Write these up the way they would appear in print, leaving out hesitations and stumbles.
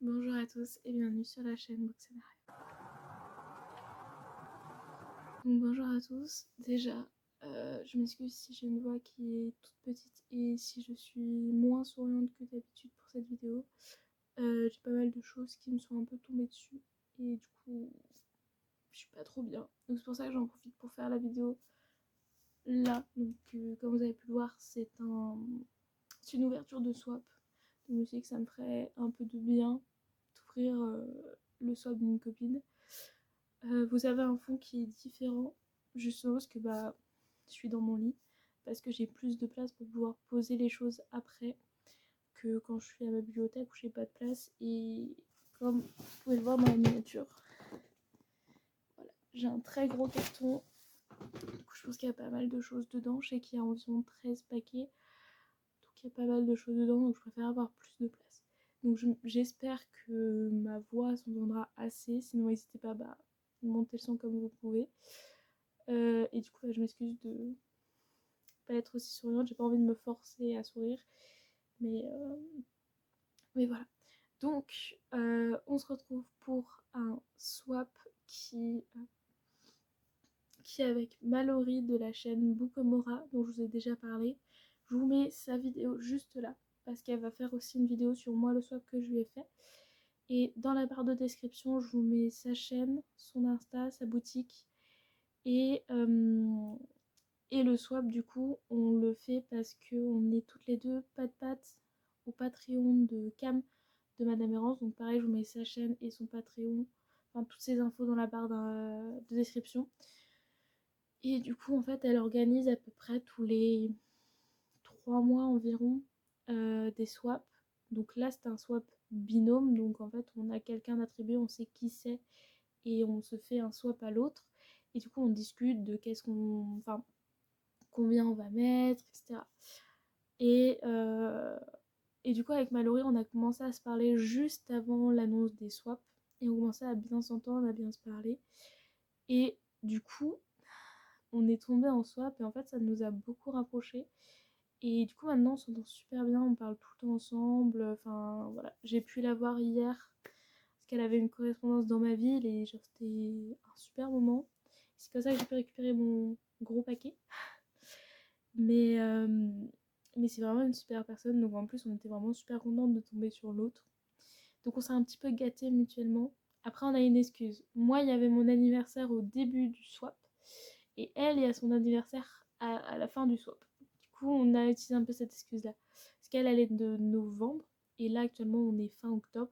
Bonjour à tous et bienvenue sur la chaîne Book Scénario. Donc bonjour à tous, déjà je m'excuse si j'ai une voix qui est toute petite et si je suis moins souriante que d'habitude pour cette vidéo. J'ai pas mal de choses qui me sont un peu tombées dessus et du coup je suis pas trop bien. Donc c'est pour ça que j'en profite pour faire la vidéo là. Donc comme vous avez pu le voir, c'est une ouverture de swap. Donc je me suis dit que ça me ferait un peu de bien d'ouvrir le swap d'une copine. Vous avez un fond qui est différent, justement parce que je suis dans mon lit, parce que j'ai plus de place pour pouvoir poser les choses après que quand je suis à ma bibliothèque où j'ai pas de place. Et comme vous pouvez le voir dans la miniature, voilà, j'ai un très gros carton. Du coup, je pense qu'il y a pas mal de choses dedans. Je sais qu'il y a environ 13 paquets, donc il y a pas mal de choses dedans, donc je préfère avoir plus de place. Donc j'espère que ma voix s'entendra assez, sinon n'hésitez pas à monter le son comme vous pouvez. Et du coup, je m'excuse de pas être aussi souriante, j'ai pas envie de me forcer à sourire, mais voilà. Donc, on se retrouve pour un swap qui est avec Mallory de la chaîne Bookomora, dont je vous ai déjà parlé. Je vous mets sa vidéo juste là, parce qu'elle va faire aussi une vidéo sur moi, le swap que je lui ai fait. Et dans la barre de description, je vous mets sa chaîne, son Insta, sa boutique. Et le swap, du coup, on le fait parce qu'on est toutes les deux patte au Patreon de Cam de Madame Errance. Donc pareil, je vous mets sa chaîne et son Patreon, enfin toutes ces infos dans la barre de description. Et du coup, en fait, elle organise à peu près tous les 3 mois environ des swaps. Donc là, c'est un swap binôme. Donc en fait, on a quelqu'un d'attribué, on sait qui c'est et on se fait un swap à l'autre. Et du coup, on discute de combien on va mettre, etc. Et du coup, avec Mallory, on a commencé à se parler juste avant l'annonce des swaps. Et on commençait à bien s'entendre, à bien se parler. Et du coup, on est tombé en swap et en fait, ça nous a beaucoup rapprochés. Et du coup, maintenant, on s'entend super bien, on parle tout le temps ensemble. Enfin, voilà. J'ai pu la voir hier parce qu'elle avait une correspondance dans ma ville et genre, c'était un super moment. C'est comme ça que j'ai pu récupérer mon gros paquet. Mais c'est vraiment une super personne, donc en plus on était vraiment super contente de tomber sur l'autre. Donc on s'est un petit peu gâtés mutuellement. Après on a une excuse. Moi il y avait mon anniversaire au début du swap et elle il y a son anniversaire à la fin du swap. Du coup on a utilisé un peu cette excuse là. Parce qu'elle est de novembre et là actuellement on est fin octobre.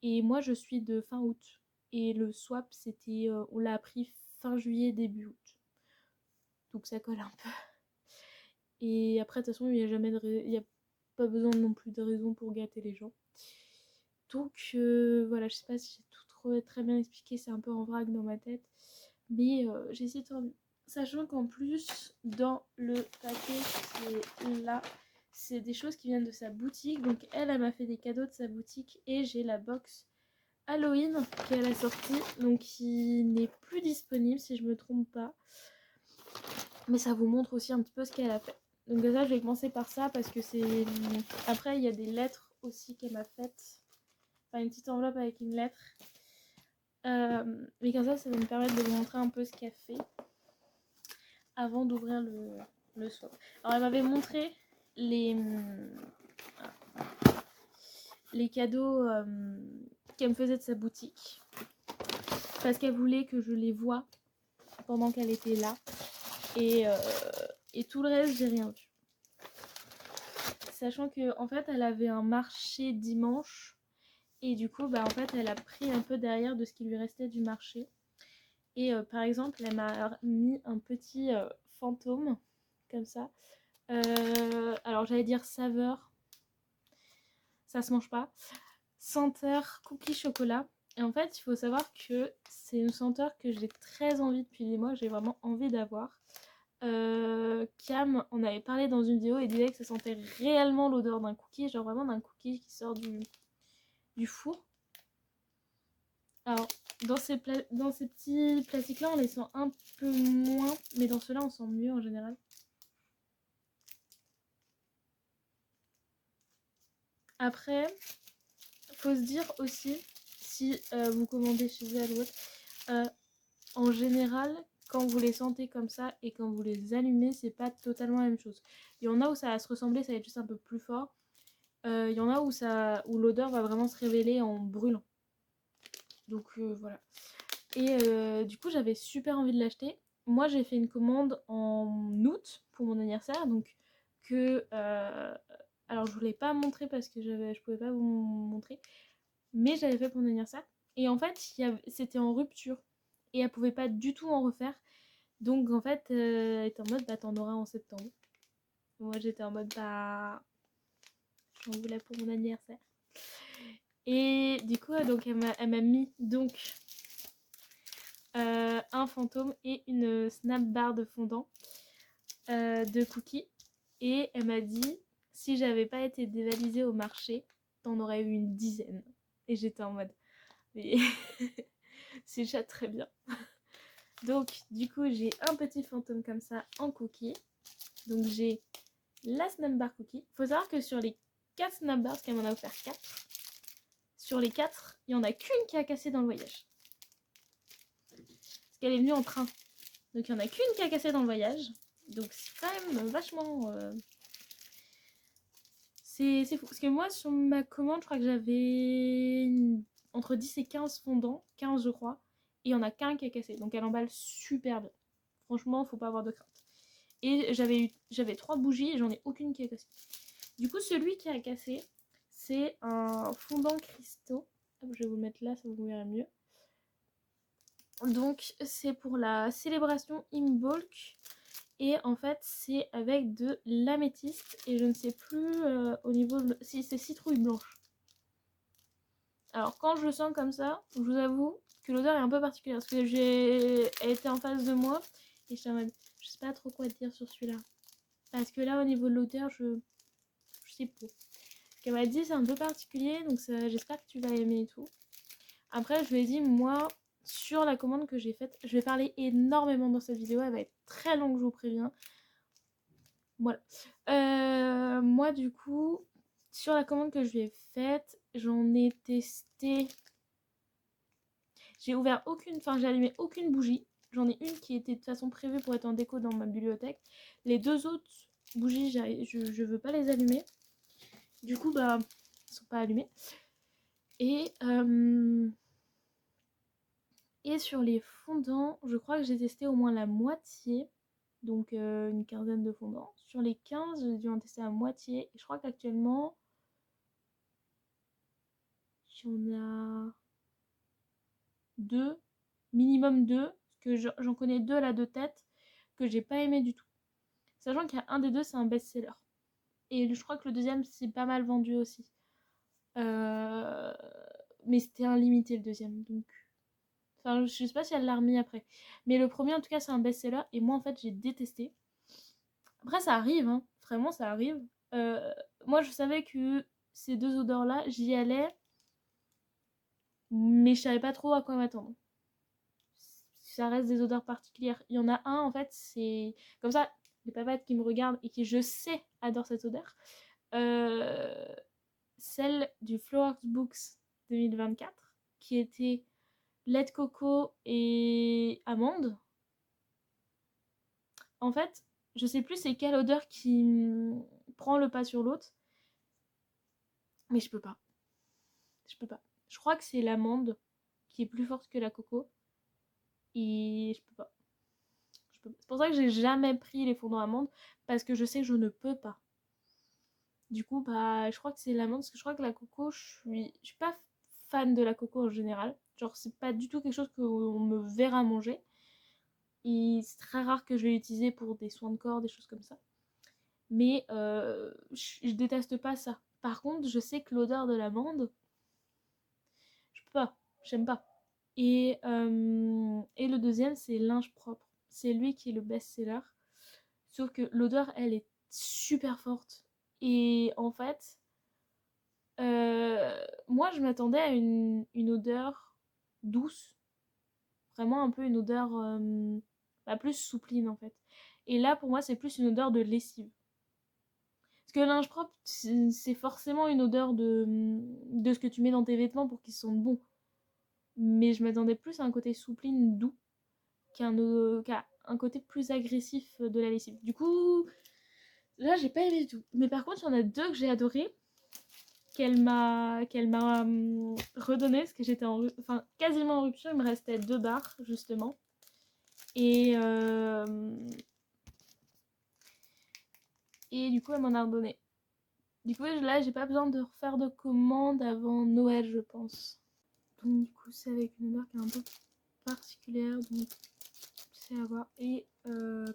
Et moi je suis de fin août. Et le swap c'était, on l'a appris fin juillet début août. Donc ça colle un peu. Et après, de toute façon, il n'y a pas besoin non plus de raison pour gâter les gens. Donc voilà, je sais pas si j'ai tout très bien expliqué, c'est un peu en vrac dans ma tête. Mais j'ai essayé de faire mieux. Sachant qu'en plus, dans le paquet qui est là, c'est des choses qui viennent de sa boutique. Donc elle m'a fait des cadeaux de sa boutique. Et j'ai la box Halloween qu'elle a sortie. Donc qui n'est plus disponible si je me trompe pas. Mais ça vous montre aussi un petit peu ce qu'elle a fait. Donc déjà je vais commencer par ça parce que c'est... Après il y a des lettres aussi qu'elle m'a faites. Enfin une petite enveloppe avec une lettre. Mais comme ça va me permettre de vous montrer un peu ce qu'elle fait avant d'ouvrir le swap. Alors elle m'avait montré les cadeaux qu'elle me faisait de sa boutique. Parce qu'elle voulait que je les voie pendant qu'elle était là. Et tout le reste j'ai rien vu. Sachant que en fait elle avait un marché dimanche et du coup en fait elle a pris un peu derrière de ce qui lui restait du marché et par exemple elle m'a mis un petit fantôme comme ça, alors j'allais dire saveur, ça se mange pas, senteur cookie chocolat. Et en fait il faut savoir que c'est une senteur que j'ai très envie depuis des mois, j'ai vraiment envie d'avoir. Cam on avait parlé dans une vidéo et disait que ça sentait réellement l'odeur d'un cookie, genre vraiment d'un cookie qui sort du four. Alors dans ces petits plastiques là on les sent un peu moins, mais dans ceux-là on sent mieux en général. Après faut se dire aussi, si vous commandez chez elle ou autre, en général, quand vous les sentez comme ça et quand vous les allumez, c'est pas totalement la même chose. Il y en a où ça va se ressembler, ça va être juste un peu plus fort. Il y en a où l'odeur va vraiment se révéler en brûlant. Donc voilà. Et du coup, j'avais super envie de l'acheter. Moi, j'ai fait une commande en août pour mon anniversaire. Donc, alors, je ne vous l'ai pas montré parce que je pouvais pas vous montrer. Mais j'avais fait pour mon anniversaire. Et en fait, c'était en rupture. Et elle pouvait pas du tout en refaire. Donc, en fait, elle était en mode, bah, t'en auras en septembre. Moi, j'étais en mode, bah, j'en voulais pour mon anniversaire. Et du coup, donc, elle m'a mis donc un fantôme et une snap bar de fondant de cookies. Et elle m'a dit, si j'avais pas été dévalisée au marché, t'en aurais eu une dizaine. Et j'étais en mode, mais c'est déjà très bien. Donc, du coup, j'ai un petit fantôme comme ça en cookie. Donc, j'ai la snap bar cookie. Faut savoir que sur les 4 snap bars, parce qu'elle m'en a offert 4, sur les 4, il y en a qu'une qui a cassé dans le voyage. Parce qu'elle est venue en train. Donc, il y en a qu'une qui a cassé dans le voyage. Donc, c'est quand même vachement... C'est fou. Parce que moi, sur ma commande, je crois que j'avais entre 10 et 15 fondants. 15, je crois. Et il y en a qu'un qui a cassé. Donc, elle emballe super bien. Franchement, faut pas avoir de crainte. Et j'avais 3 bougies et j'en ai aucune qui a cassé. Du coup, celui qui a cassé, c'est un fondant cristaux. Hop, je vais vous le mettre là, ça vous verrez mieux. Donc, c'est pour la célébration Imbolc. Et en fait, c'est avec de l'améthyste. Et je ne sais plus au niveau si c'est citrouille blanche. Alors, quand je le sens comme ça, je vous avoue que l'odeur est un peu particulière. Parce que elle était en face de moi. Et je sais pas trop quoi dire sur celui-là. Parce que là, au niveau de l'odeur, je sais pas. Ce qu'elle m'a dit, c'est un peu particulier. Donc, j'espère que tu vas aimer et tout. Après, je lui ai dit, moi, sur la commande que j'ai faite, je vais parler énormément dans cette vidéo. Elle va être très longue, je vous préviens. Voilà. Moi, du coup, sur la commande que je lui ai faite, j'en ai testé. J'ai ouvert aucune, enfin, j'ai allumé aucune bougie. J'en ai une qui était de toute façon prévue pour être en déco dans ma bibliothèque. Les 2 autres bougies, je veux pas les allumer. Du coup, bah, elles sont pas allumées. Et sur les fondants, je crois que j'ai testé au moins la moitié. Donc une quinzaine de fondants. Sur les 15, j'ai dû en tester la moitié. Et je crois qu'actuellement, il y en a 2, minimum 2. Parce que j'en connais 2 là de tête que j'ai pas aimé du tout. Sachant qu'il y a un des 2, c'est un best-seller. Et je crois que le deuxième, c'est pas mal vendu aussi. Mais c'était un limité le deuxième. Donc, enfin, je sais pas si elle l'a remis après. Mais le premier, en tout cas, c'est un best-seller. Et moi, en fait, j'ai détesté. Après, ça arrive, hein. Vraiment, ça arrive. Moi, je savais que ces 2 odeurs-là, j'y allais. Mais je savais pas trop à quoi m'attendre. Ça reste des odeurs particulières. Il y en a un, en fait, c'est... Comme ça, les papates qui me regardent et qui, je sais, adorent cette odeur. Celle du Flowers Books 2024, qui était lait de coco et amande. En fait, je sais plus c'est quelle odeur qui prend le pas sur l'autre. Mais je peux pas. Je peux pas. Je crois que c'est l'amande qui est plus forte que la coco. Et je peux pas. C'est pour ça que j'ai jamais pris les fondants amandes. Parce que je sais que je ne peux pas. Du coup, bah, je crois que c'est l'amande. Parce que je crois que la coco, je suis pas fan de la coco en général. Genre, c'est pas du tout quelque chose qu'on me verra manger. Et c'est très rare que je vais l'utiliser pour des soins de corps, des choses comme ça. Mais je déteste pas ça. Par contre, je sais que l'odeur de l'amande, je peux pas. J'aime pas. Et le deuxième, c'est linge propre. C'est lui qui est le best-seller. Sauf que l'odeur, elle est super forte. Et en fait, moi, je m'attendais à une odeur douce. Vraiment un peu une odeur plus soupline, en fait. Et là, pour moi, c'est plus une odeur de lessive. Parce que le linge propre, c'est forcément une odeur de ce que tu mets dans tes vêtements pour qu'ils sentent bon. Mais je m'attendais plus à un côté soupline doux qu'à un côté plus agressif de la lessive. Du coup, là, j'ai pas aimé du tout. Mais par contre, il y en a deux que j'ai adoré, qu'elle m'a redonné, parce que j'étais quasiment en rupture. Il me restait 2 barres, justement. Et du coup, elle m'en a redonné. Du coup, là, j'ai pas besoin de refaire de commande avant Noël, je pense. Donc, du coup, c'est avec une odeur qui est un peu particulière, donc c'est à voir. Et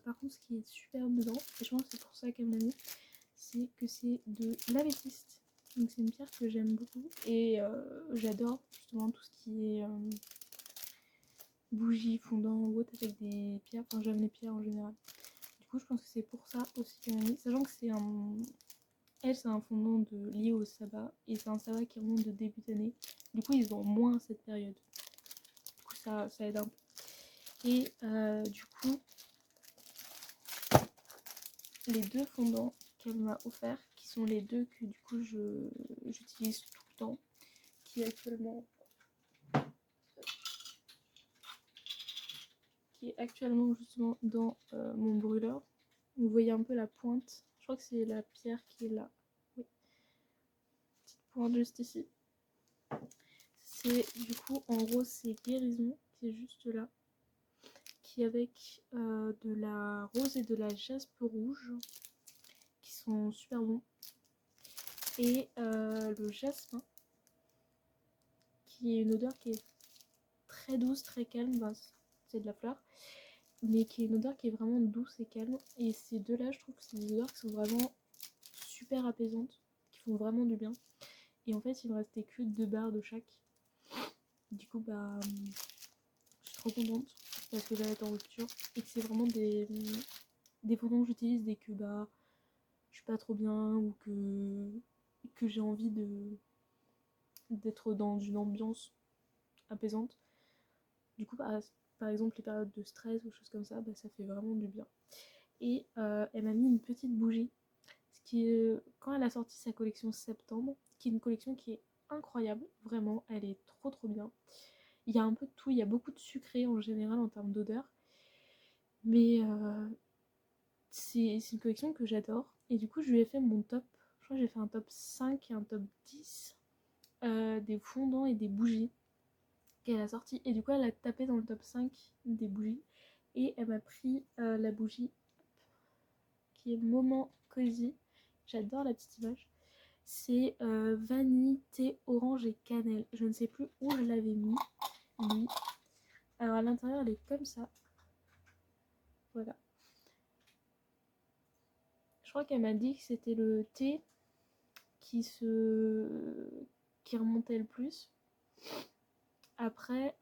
par contre, ce qui est super dedans, et je pense que c'est pour ça qu'elle m'a mis, c'est que c'est de l'améthyste. Donc, c'est une pierre que j'aime beaucoup. Et j'adore justement tout ce qui est bougies, fondant ou autre avec des pierres. Enfin, j'aime les pierres en général. Du coup, je pense que c'est pour ça aussi qu'elle m'a mis. Sachant que c'est un. Elle, c'est un fondant lié au sabbat. Et c'est un sabbat qui remonte de début d'année. Du coup, ils ont moins cette période. Du coup, ça aide un peu. Et du coup, les 2 fondants qu'elle m'a offerts, qui sont les 2 que du coup j'utilise tout le temps, qui est actuellement justement dans mon brûleur. Vous voyez un peu la pointe. Je crois que c'est la pierre qui est là. Oui. Petite pointe juste ici. C'est du coup en rose, c'est guérison qui est juste là. Qui est avec de la rose et de la jaspe rouge. Qui sont super bons. Et le jasmin. Qui est une odeur qui est très douce, très calme. Bah, c'est de la fleur. Mais qui est une odeur qui est vraiment douce et calme. Et ces deux-là, je trouve que c'est des odeurs qui sont vraiment super apaisantes. Qui font vraiment du bien. Et en fait, il me restait que 2 barres de chaque. Du coup, bah, je suis trop contente parce que j'allais être en rupture et que c'est vraiment des fondants que j'utilise dès que bah, je suis pas trop bien ou que j'ai envie d'être dans une ambiance apaisante. Du coup, bah, par exemple, les périodes de stress ou choses comme ça, bah, ça fait vraiment du bien. Et elle m'a mis une petite bougie. Ce qui est, quand elle a sorti sa collection septembre, qui est une collection qui est incroyable, vraiment, elle est trop trop bien. Il y a un peu de tout, il y a beaucoup de sucré en général en termes d'odeur. Mais c'est une collection que j'adore. Et du coup, je lui ai fait mon top. Je crois que j'ai fait un top 5 et un top 10 des fondants et des bougies qu'elle a sorti. Et du coup, elle a tapé dans le top 5 des bougies. Et elle m'a pris la bougie qui est Moment Cozy. J'adore la petite image. C'est vanille, thé, orange et cannelle. Je ne sais plus où je l'avais mis. Oui. Alors à l'intérieur, elle est comme ça. Voilà. Je crois qu'elle m'a dit que c'était le thé qui remontait le plus. Après,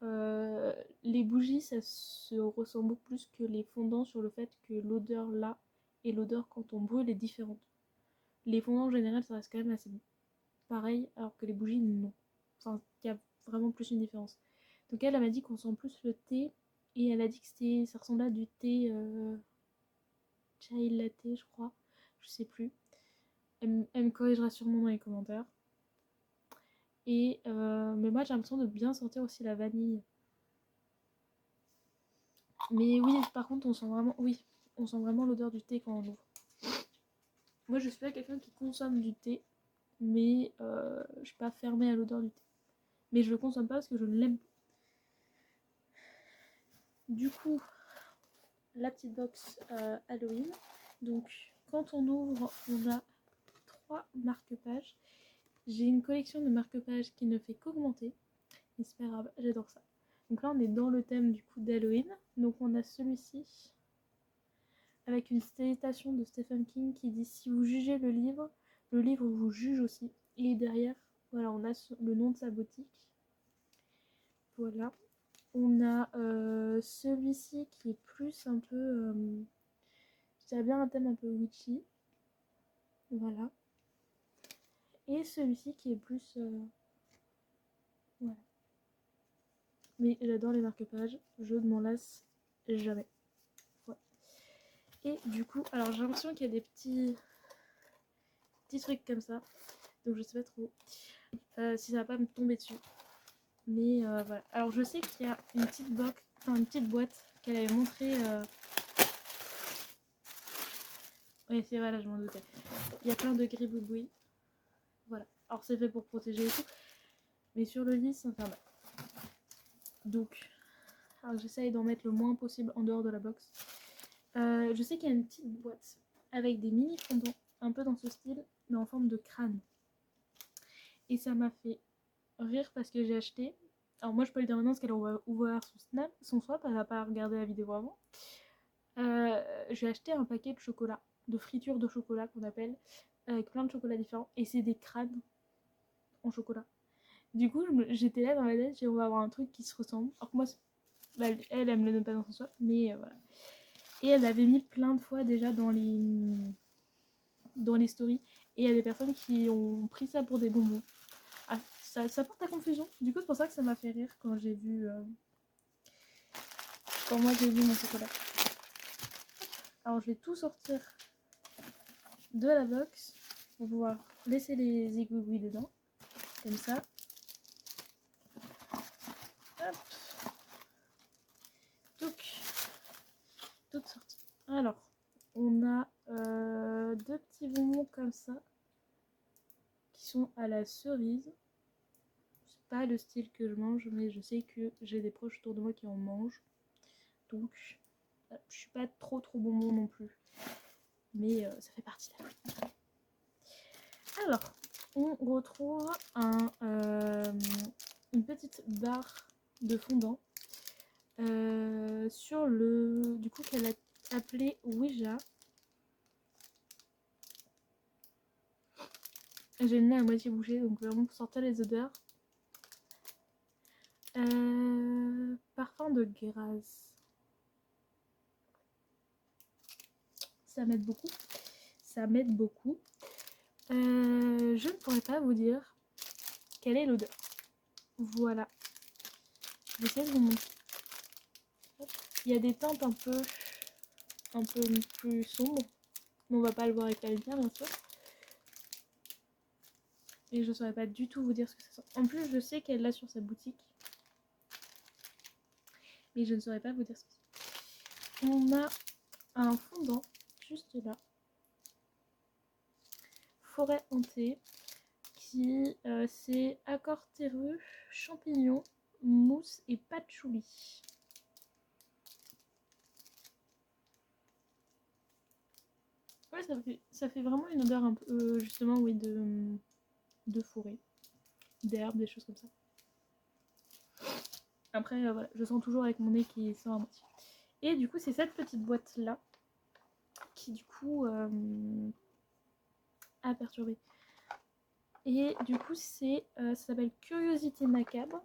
les bougies, ça se ressent beaucoup plus que les fondants sur le fait que l'odeur là et l'odeur quand on brûle est différente. Les fondants en général, ça reste quand même assez pareil, alors que les bougies, non. Enfin, il y a vraiment plus une différence. Donc elle m'a dit qu'on sent plus le thé, et elle a dit que ça ressemblait à du thé chai latte, je crois. Je sais plus. Elle me corrigera sûrement dans les commentaires. Et mais moi j'ai l'impression de bien sentir aussi la vanille. Mais oui, par contre, on sent vraiment l'odeur du thé quand on ouvre. Moi, je suis pas quelqu'un qui consomme du thé, mais je suis pas fermée à l'odeur du thé. Mais je le consomme pas parce que je ne l'aime pas. Du coup, la petite box Halloween. Donc, quand on ouvre, on a 3 marque-pages. J'ai une collection de marque-pages qui ne fait qu'augmenter. Mais c'est pas grave, j'adore ça. Donc là, on est dans le thème du coup d'Halloween. Donc, on a celui-ci avec une citation de Stephen King qui dit: si vous jugez le livre vous juge aussi. Et derrière, voilà, on a le nom de sa boutique. Voilà. On a celui-ci qui est plus un peu, je dirais bien un thème un peu witchy. Voilà. Et celui-ci qui est plus, voilà. Mais j'adore les marque-pages, je ne m'en lasse jamais. Ouais. Et du coup, alors j'ai l'impression qu'il y a des petits petits trucs comme ça. Donc je sais pas trop si ça va pas me tomber dessus. Mais voilà. Alors je sais qu'il y a une petite box, enfin une petite boîte qu'elle avait montré. Oui, c'est vrai, là je m'en doutais. Il y a plein de gribouillis. Voilà. Alors c'est fait pour protéger et tout. Mais sur le lit, c'est infernal. Donc, alors j'essaye d'en mettre le moins possible en dehors de la box. Je sais qu'il y a une petite boîte avec des mini fondants, un peu dans ce style, mais en forme de crâne. Et ça m'a fait rire parce que j'ai acheté. Alors moi je peux le dire maintenant parce qu'elle a ouvert son swap, elle n'a pas regardé la vidéo avant. J'ai acheté un paquet de chocolat, de friture de chocolat qu'on appelle, avec plein de chocolats différents. Et c'est des crânes en chocolat. Du coup j'étais là dans ma tête, on va avoir un truc qui se ressemble. Alors que moi, bah, elle me le donne pas dans son swap, mais voilà. Et elle l'avait mis plein de fois déjà dans les stories. Et il y a des personnes qui ont pris ça pour des bonbons. Ah, ça porte à confusion. Du coup, c'est pour ça que ça m'a fait rire quand j'ai vu. Quand moi j'ai vu mon chocolat. Alors, je vais tout sortir de la box pour pouvoir laisser les aiguilles dedans. Comme ça. Hop. Donc, toute sortie. Alors, on a deux petits bonbons comme ça qui sont à la cerise. C'est pas le style que je mange, mais je sais que j'ai des proches autour de moi qui en mangent. Donc, je suis pas trop bonbon non plus. Mais ça fait partie de la vie. Alors, on retrouve une petite barre de fondant sur le... Du coup, qu'elle a appelé Ouija. J'ai le nez à moitié bouché, donc vraiment pour sortir les odeurs. Parfum de grâce. Ça m'aide beaucoup. Ça m'aide beaucoup. Je ne pourrais pas vous dire quelle est l'odeur. Voilà. Je vais essayer de vous montrer. Il y a des teintes un peu plus sombres. Mais on va pas le voir avec la lumière, bien sûr. Et je ne saurais pas du tout vous dire ce que ça sent. En plus, je sais qu'elle l'a sur sa boutique. Mais je ne saurais pas vous dire ce que c'est. On a un fondant juste là. Forêt hantée. Qui c'est accord terreux, champignons, mousse et patchouli. Ouais, ça fait vraiment une odeur un peu, justement, oui, de forêt, d'herbe, des choses comme ça. Après, voilà, je sens toujours avec mon nez qui sent à moitié. Et du coup, c'est cette petite boîte-là qui, du coup, a perturbé. Et du coup, ça s'appelle Curiosité macabre.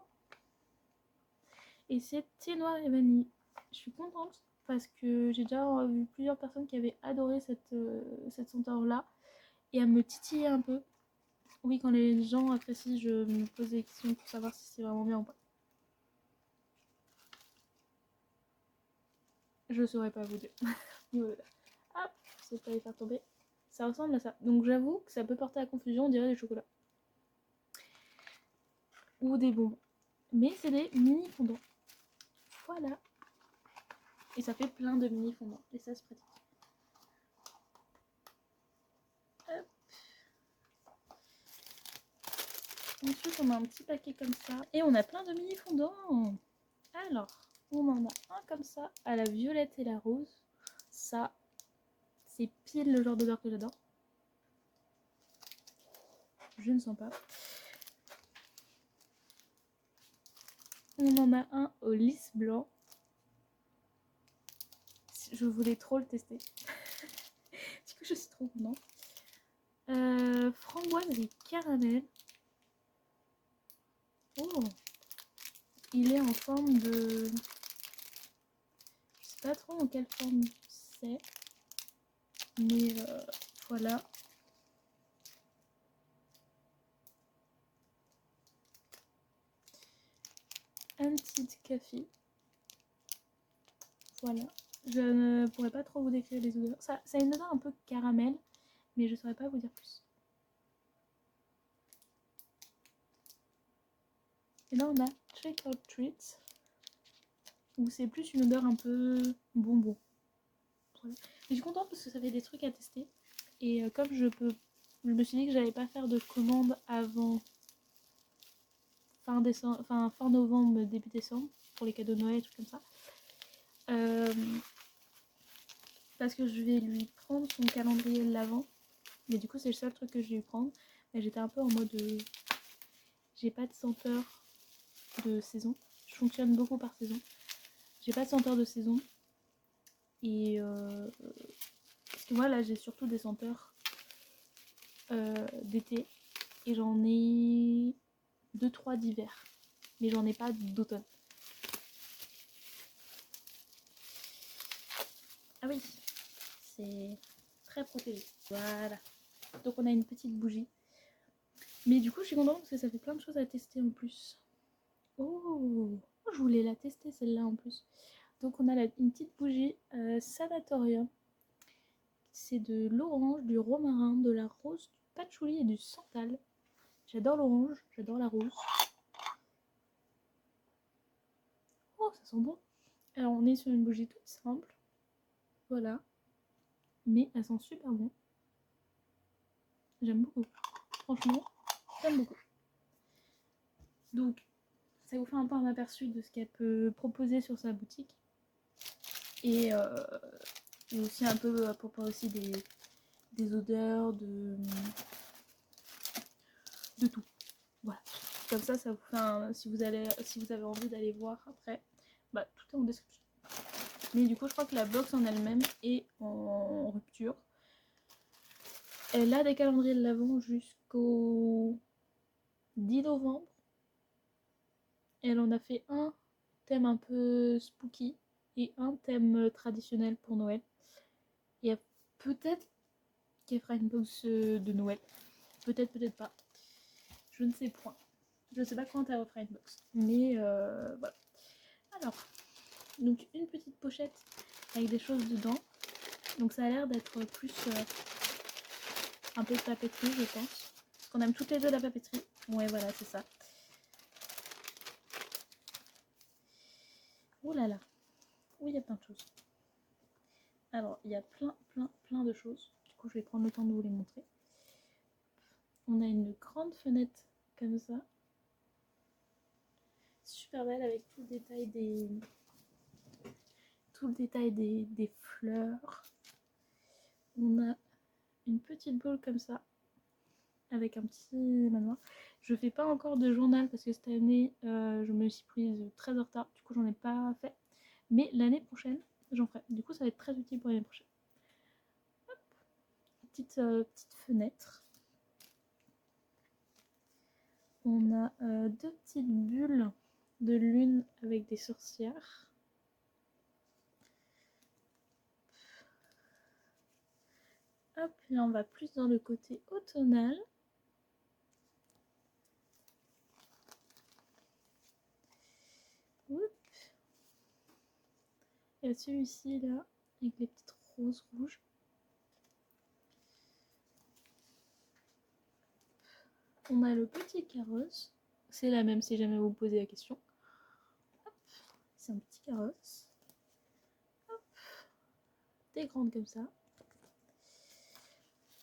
Et c'est thé noir et vanille. Je suis contente parce que j'ai déjà vu plusieurs personnes qui avaient adoré cette senteur-là. Et elle me titillait un peu. Oui, quand les gens apprécient, je me pose des questions pour savoir si c'est vraiment bien ou pas. Je saurais pas vous dire. Hop, c'est pas les faire tomber. Ça ressemble à ça. Donc j'avoue que ça peut porter à confusion, on dirait des chocolats. Ou des bonbons. Mais c'est des mini fondants. Voilà. Et ça fait plein de mini fondants. Et ça, c'est pratique. Hop. Ensuite, on a un petit paquet comme ça. Et on a plein de mini fondants. Alors, on en a un comme ça, à la violette et la rose. Ça, c'est pile le genre d'odeur que j'adore. Je ne sens pas. On en a un au lys blanc. Je voulais trop le tester. Du coup, je suis trop contente. Framboise et caramel. Oh, il est en forme de... Je sais pas trop en quelle forme c'est. Mais voilà. Un petit café. Voilà. Je ne pourrais pas trop vous décrire les odeurs. Ça a une odeur un peu caramel, mais je saurais pas vous dire plus. Et là on a Check Out Treats, où c'est plus une odeur un peu bonbon. Voilà. Je suis contente parce que ça fait des trucs à tester. Et comme je me suis dit que j'allais pas faire de commande avant fin novembre, début décembre, pour les cadeaux de Noël, trucs comme ça. Parce que je vais lui prendre son calendrier de l'Avent. Mais du coup, c'est le seul truc que je vais lui prendre. Mais j'étais un peu en mode... j'ai pas de senteur de saison. Je fonctionne beaucoup par saison. J'ai pas de senteur de saison. Et... parce que moi, là, j'ai surtout des senteurs d'été. Et j'en ai 2-3 d'hiver. Mais j'en ai pas d'automne. Ah oui, c'est très protégé. Voilà. Donc on a une petite bougie. Mais du coup, je suis contente parce que ça fait plein de choses à tester en plus. Oh, je voulais la tester celle-là en plus. Donc on a une petite bougie Sanatorium. C'est de l'orange, du romarin, de la rose, du patchouli et du santal. J'adore l'orange, j'adore la rose. Oh, ça sent bon. Alors on est sur une bougie toute simple. Voilà. Mais elle sent super bon. J'aime beaucoup. Franchement, j'aime beaucoup. Donc, ça vous fait un peu un aperçu de ce qu'elle peut proposer sur sa boutique. Et aussi un peu à propos aussi des odeurs, de tout. Voilà. Comme ça vous fait un... si vous avez envie d'aller voir après, bah tout est en description. Mais du coup, je crois que la box en elle-même est en rupture. Elle a des calendriers de l'Avent jusqu'au 10 novembre. Elle en a fait un thème un peu spooky et un thème traditionnel pour Noël. Et peut-être qu'elle fera une box de Noël. Peut-être, peut-être pas. Je ne sais point. Je ne sais pas quand elle refera une box. Mais voilà. Alors, donc une petite pochette avec des choses dedans. Donc ça a l'air d'être plus un peu de papeterie, je pense. Parce qu'on aime toutes les deux la papeterie. Ouais, voilà, c'est ça. Oh là là. Oui, il y a plein de choses. Alors, il y a plein de choses. Du coup, je vais prendre le temps de vous les montrer. On a une grande fenêtre comme ça. Super belle avec tout le détail des fleurs. On a une petite boule comme ça avec un petit manoir. Je fais pas encore de journal parce que cette année je me suis prise très en retard, du coup j'en ai pas fait. Mais l'année prochaine j'en ferai. Du coup ça va être très utile pour l'année prochaine. Hop. Petite fenêtre. On a deux petites bulles de lune avec des sorcières. Hop, là on va plus dans le côté automnal. Oups. Il y a celui-ci là, avec les petites roses rouges. On a le petit carrosse. C'est la même si jamais vous posez la question. C'est un petit carrosse. Hop. Des grandes comme ça.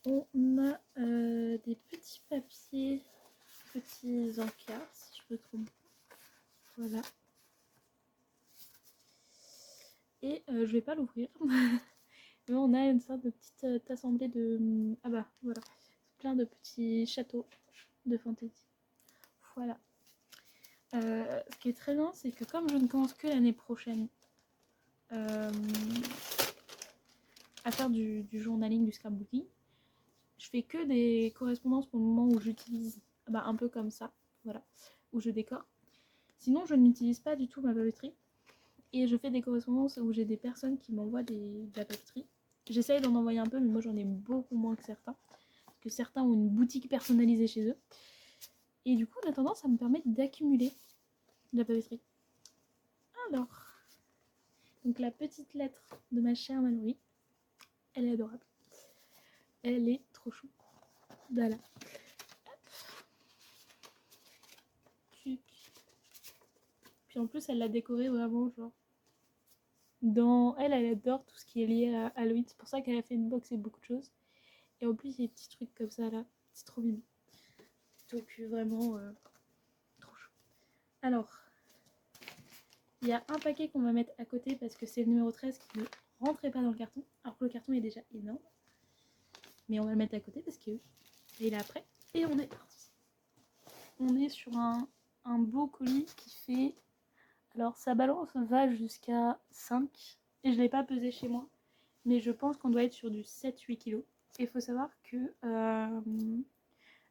On a des petits papiers, petits encarts, si je me trompe pas. Voilà. Et je vais pas l'ouvrir. Mais on a une sorte de petite assemblée de... Ah bah voilà. Plein de petits châteaux de fantaisie. Voilà. Ce qui est très bien, c'est que comme je ne commence que l'année prochaine à faire du journaling, du scrapbooking, je fais que des correspondances pour le moment où j'utilise un peu comme ça, voilà, où je décore. Sinon, je n'utilise pas du tout ma papeterie. Et je fais des correspondances où j'ai des personnes qui m'envoient de la papeterie. J'essaye d'en envoyer un peu, mais moi j'en ai beaucoup moins que certains. Parce que certains ont une boutique personnalisée chez eux. Et du coup, en attendant, ça me permet d'accumuler de la papeterie. Alors, donc la petite lettre de ma chère Mallory, elle est adorable. Elle est trop chou. Voilà. Hop. Puis en plus, elle l'a décoré vraiment, genre. Elle adore tout ce qui est lié à Halloween. C'est pour ça qu'elle a fait une box et beaucoup de choses. Et en plus, il y a des petits trucs comme ça là. C'est trop mignon. Donc, vraiment, trop chou. Alors, il y a un paquet qu'on va mettre à côté parce que c'est le numéro 13 qui ne rentrait pas dans le carton. Alors que le carton est déjà énorme. Mais on va le mettre à côté parce que il est après. Et on est parti. On est sur un beau colis qui fait... Alors sa balance va jusqu'à 5. Et je ne l'ai pas pesé chez moi. Mais je pense qu'on doit être sur du 7-8 kg. Et il faut savoir que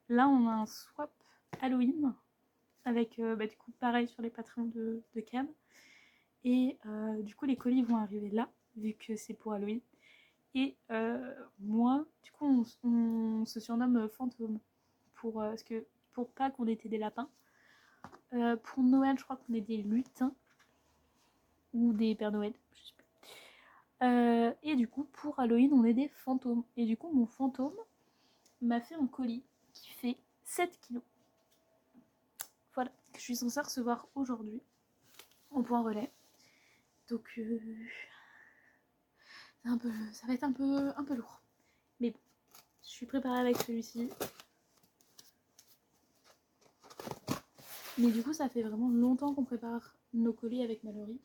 là on a un swap Halloween. Avec du coup pareil sur les patrons de Cam. Et du coup les colis vont arriver là. Vu que c'est pour Halloween. Et moi, du coup, on se surnomme fantôme parce que pour Pâques, on était des lapins. Pour Noël, je crois qu'on est des lutins ou des Pères Noël, je sais plus. Et du coup, pour Halloween, on est des fantômes. Et du coup, mon fantôme m'a fait un colis qui fait 7 kilos. Voilà, que je suis censée recevoir aujourd'hui en point relais. Donc, ça va être un peu lourd. Mais bon, je suis préparée avec celui-ci. Mais du coup, ça fait vraiment longtemps qu'on prépare nos colis avec Mallory.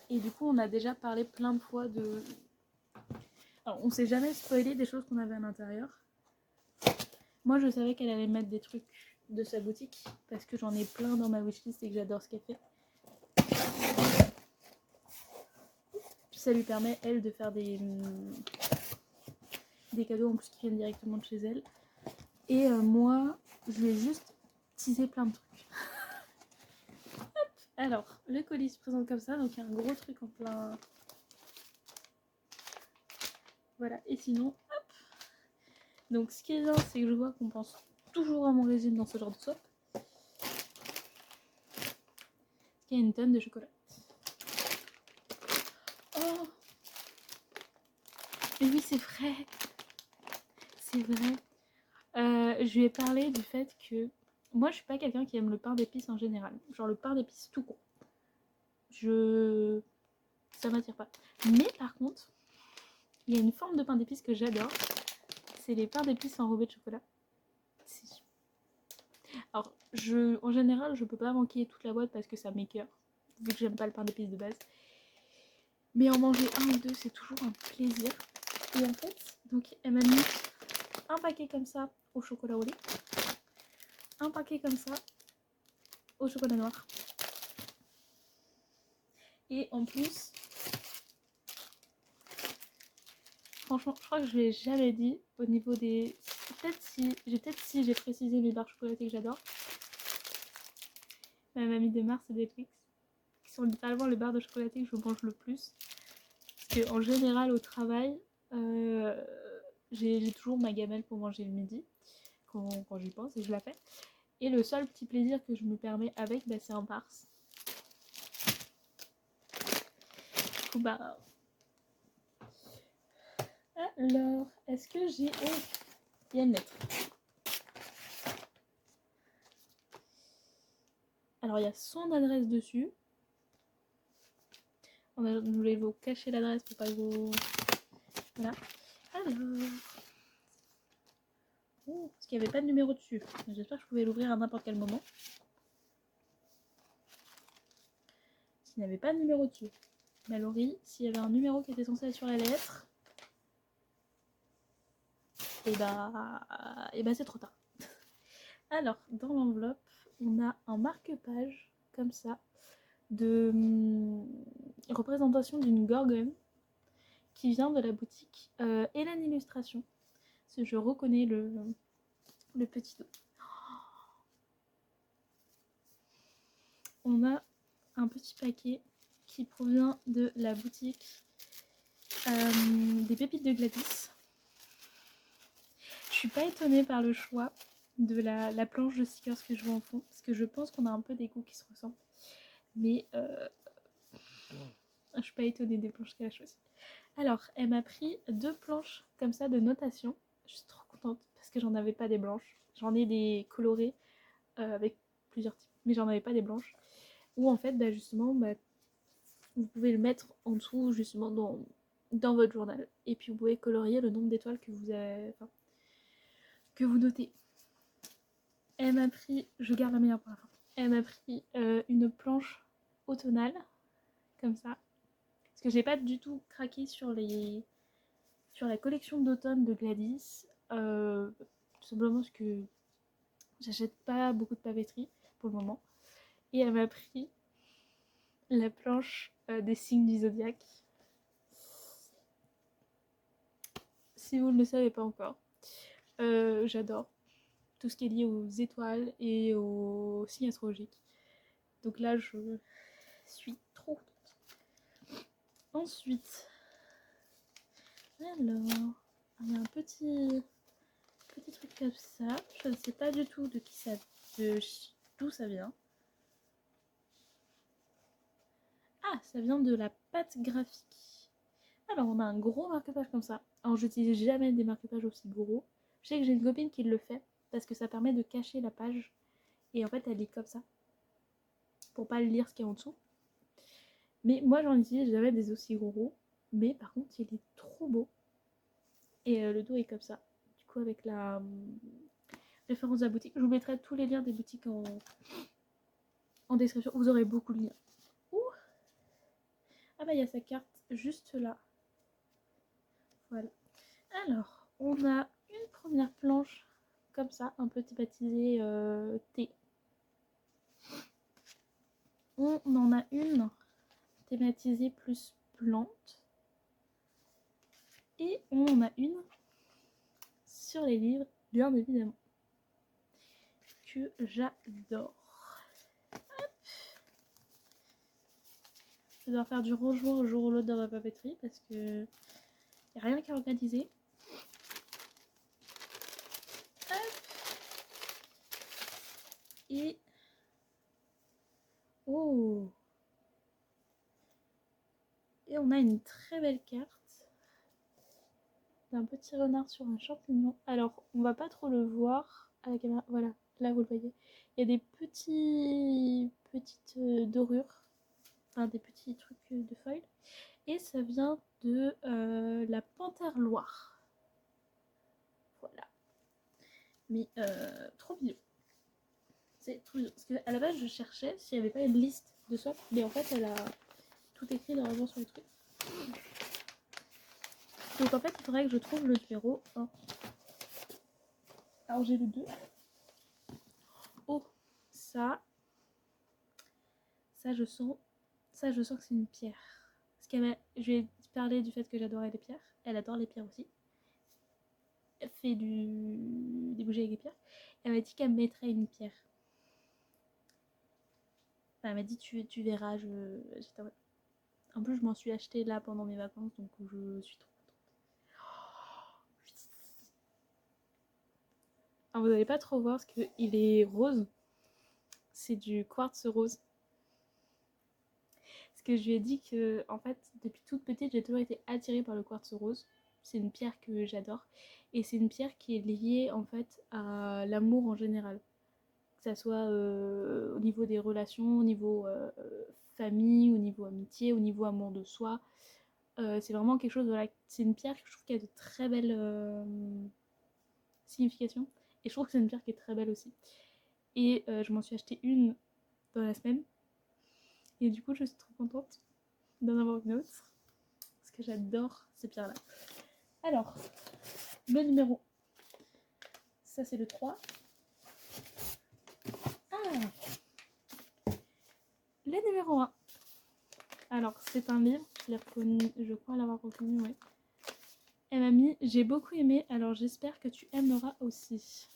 Et du coup, on a déjà parlé plein de fois de... Alors, on s'est jamais spoilé des choses qu'on avait à l'intérieur. Moi, je savais qu'elle allait mettre des trucs de sa boutique. Parce que j'en ai plein dans ma wishlist et que j'adore ce qu'elle fait. Puis ça lui permet, elle, de faire des cadeaux en plus qui viennent directement de chez elle. Et moi, je lui ai juste teasé plein de trucs. Alors, le colis se présente comme ça, donc il y a un gros truc en plein... Voilà, et sinon, hop. Donc ce qui est bien, c'est que je vois qu'on pense toujours à mon régime dans ce genre de swap. Il y a une tonne de chocolat. Oh! Mais oui, c'est vrai. C'est vrai. Je lui ai parlé du fait que... Moi, je suis pas quelqu'un qui aime le pain d'épices en général. Genre le pain d'épices tout court. Ça m'attire pas. Mais par contre, il y a une forme de pain d'épices que j'adore. C'est les pains d'épices enrobés de chocolat. Alors, en général, je peux pas manquer toute la boîte parce que ça m'écoeure. Vu que j'aime pas le pain d'épices de base. Mais en manger un ou deux, c'est toujours un plaisir. Et en fait, donc elle m'a mis un paquet comme ça au chocolat au lait. Un paquet comme ça au chocolat noir. Et en plus, franchement, je crois que je l'ai jamais dit au niveau des... Peut-être si j'ai précisé les barres chocolatées que j'adore. Ma mamie de Mars et des Twix, qui sont littéralement les barres de chocolaté que je mange le plus. Parce qu'en général, au travail, j'ai toujours ma gamelle pour manger le midi, quand j'y pense, et je la fais. Et le seul petit plaisir que je me permets avec, c'est un Mars. Du coup, alors, est-ce que j'ai... Oh, il y a une lettre. Alors, il y a son adresse dessus. Je voulais vous cacher l'adresse pour pas que vous... Voilà. Alors... Oh, parce qu'il n'y avait pas de numéro dessus. J'espère que je pouvais l'ouvrir à n'importe quel moment. S'il n'y avait pas de numéro dessus. Mallory, s'il y avait un numéro qui était censé être sur la lettre... Et c'est trop tard. Alors, dans l'enveloppe, on a un marque-page, comme ça, de représentation d'une gorgone qui vient de la boutique Hélène Illustration. Parce que je reconnais le petit dos. On a un petit paquet qui provient de la boutique des pépites de Gladys. Je suis pas étonnée par le choix de la planche de stickers que je vois en fond, parce que je pense qu'on a un peu des goûts qui se ressemblent. Mais je suis pas étonnée des planches qu'elle a choisies. Alors, elle m'a pris 2 planches comme ça de notation. Je suis trop contente parce que j'en avais pas des blanches. J'en ai des colorées avec plusieurs types. mais j'en avais pas des blanches. Où en fait, bah, justement, bah, vous pouvez le mettre en dessous, justement, dans votre journal. Et puis vous pouvez colorier le nombre d'étoiles que vous avez, enfin, que vous notez. Elle m'a pris, je garde la meilleure pour la fin. Elle m'a pris une planche automnale, comme ça. Parce que j'ai pas du tout craqué sur la collection d'automne de Gladys. Tout simplement parce que j'achète pas beaucoup de papeterie pour le moment. Et elle m'a pris la planche des signes du zodiaque. Si vous ne le savez pas encore, j'adore tout ce qui est lié aux étoiles et aux signes astrologiques. Donc là, je suis trop contente. Ensuite, alors, il y a un petit truc comme ça. Je ne sais pas du tout d'où ça vient. Ah, ça vient de la pâte graphique. Alors, on a un gros marque-page comme ça. Alors, j'utilise jamais des marque-pages aussi gros. Je sais que j'ai une copine qui le fait parce que ça permet de cacher la page. Et en fait, elle lit comme ça pour pas lire ce qu'il y a en dessous. Mais moi, j'en utilise jamais des aussi gros. Mais par contre, il est trop beau. Et le dos est comme ça. Du coup, avec la référence de la boutique. Je vous mettrai tous les liens des boutiques en description. Vous aurez beaucoup de liens. Ouh. Ah bah, il y a sa carte juste là. Voilà. Alors, on a une première planche comme ça, un peu thématisée thé. On en a une thématisée plus plante. Et on en a une sur les livres, bien évidemment, que j'adore. Je dois faire du rangement un jour ou l'autre dans ma papeterie parce que y a rien qu'à organiser. Hop. Et oh, et on a une très belle carte d'un petit renard sur un champignon. Alors, on va pas trop le voir à la caméra. Voilà, là vous le voyez. Il y a des petites dorures, enfin des petits trucs de foil. Et ça vient de la Panthère Loire. Voilà. Mais trop mignon. C'est trop mignon. Parce qu'à la base, je cherchais s'il n'y avait pas une liste de swap. Mais en fait, elle a tout écrit normalement sur le truc. Donc en fait, il faudrait que je trouve le numéro 1. Alors j'ai le 2. Oh, ça je sens que c'est une pierre. Je lui ai parlé du fait que j'adorais les pierres. Elle adore les pierres aussi. Elle fait des bougies avec des pierres. Elle m'a dit qu'elle me mettrait une pierre. Enfin, elle m'a dit tu verras. J'étais en mode... En plus, je m'en suis acheté là pendant mes vacances, donc je suis trop contente. Alors, vous n'allez pas trop voir parce qu'il est rose. C'est du quartz rose. Parce que je lui ai dit que, en fait, depuis toute petite, j'ai toujours été attirée par le quartz rose. C'est une pierre que j'adore. Et c'est une pierre qui est liée, en fait, à l'amour en général. Que ça soit au niveau des relations, au niveau famille, au niveau amitié, au niveau amour de soi. C'est vraiment quelque chose, voilà, c'est une pierre que je trouve qui a de très belles significations. Et je trouve que c'est une pierre qui est très belle aussi. Et je m'en suis acheté une dans la semaine. Et du coup, je suis trop contente d'en avoir une autre. Parce que j'adore ces pierres-là. Alors, le numéro. Ça, c'est le 3. Ah, le numéro 1. Alors, c'est un livre. Je l'ai reconnu, je crois l'avoir reconnu, oui. Elle m'a mis « J'ai beaucoup aimé, alors j'espère que tu aimeras aussi ».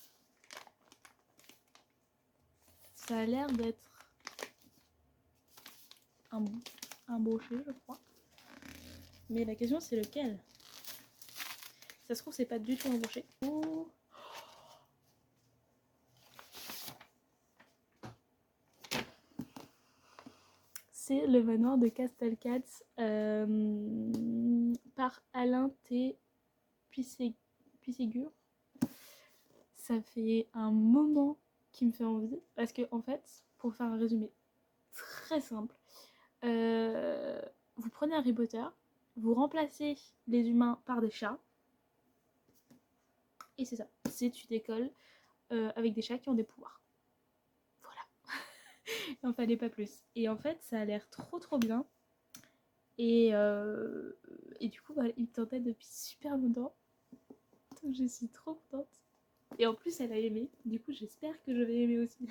Ça a l'air d'être un brochet, je crois. Mais la question, c'est lequel? Ça se trouve, c'est pas du tout un brochet. Oh. C'est Le Manoir de Castelcats par Alain T. Puységur. Ça fait un moment qui me fait envie parce que en fait pour faire un résumé très simple, vous prenez Harry Potter, vous remplacez les humains par des chats, et c'est ça. C'est une école avec des chats qui ont des pouvoirs. Voilà. Il n'en fallait pas plus. Et en fait, ça a l'air trop bien. Et du coup, il me tentait depuis super longtemps. Donc je suis trop contente. Et en plus, elle a aimé. Du coup, j'espère que je vais aimer aussi.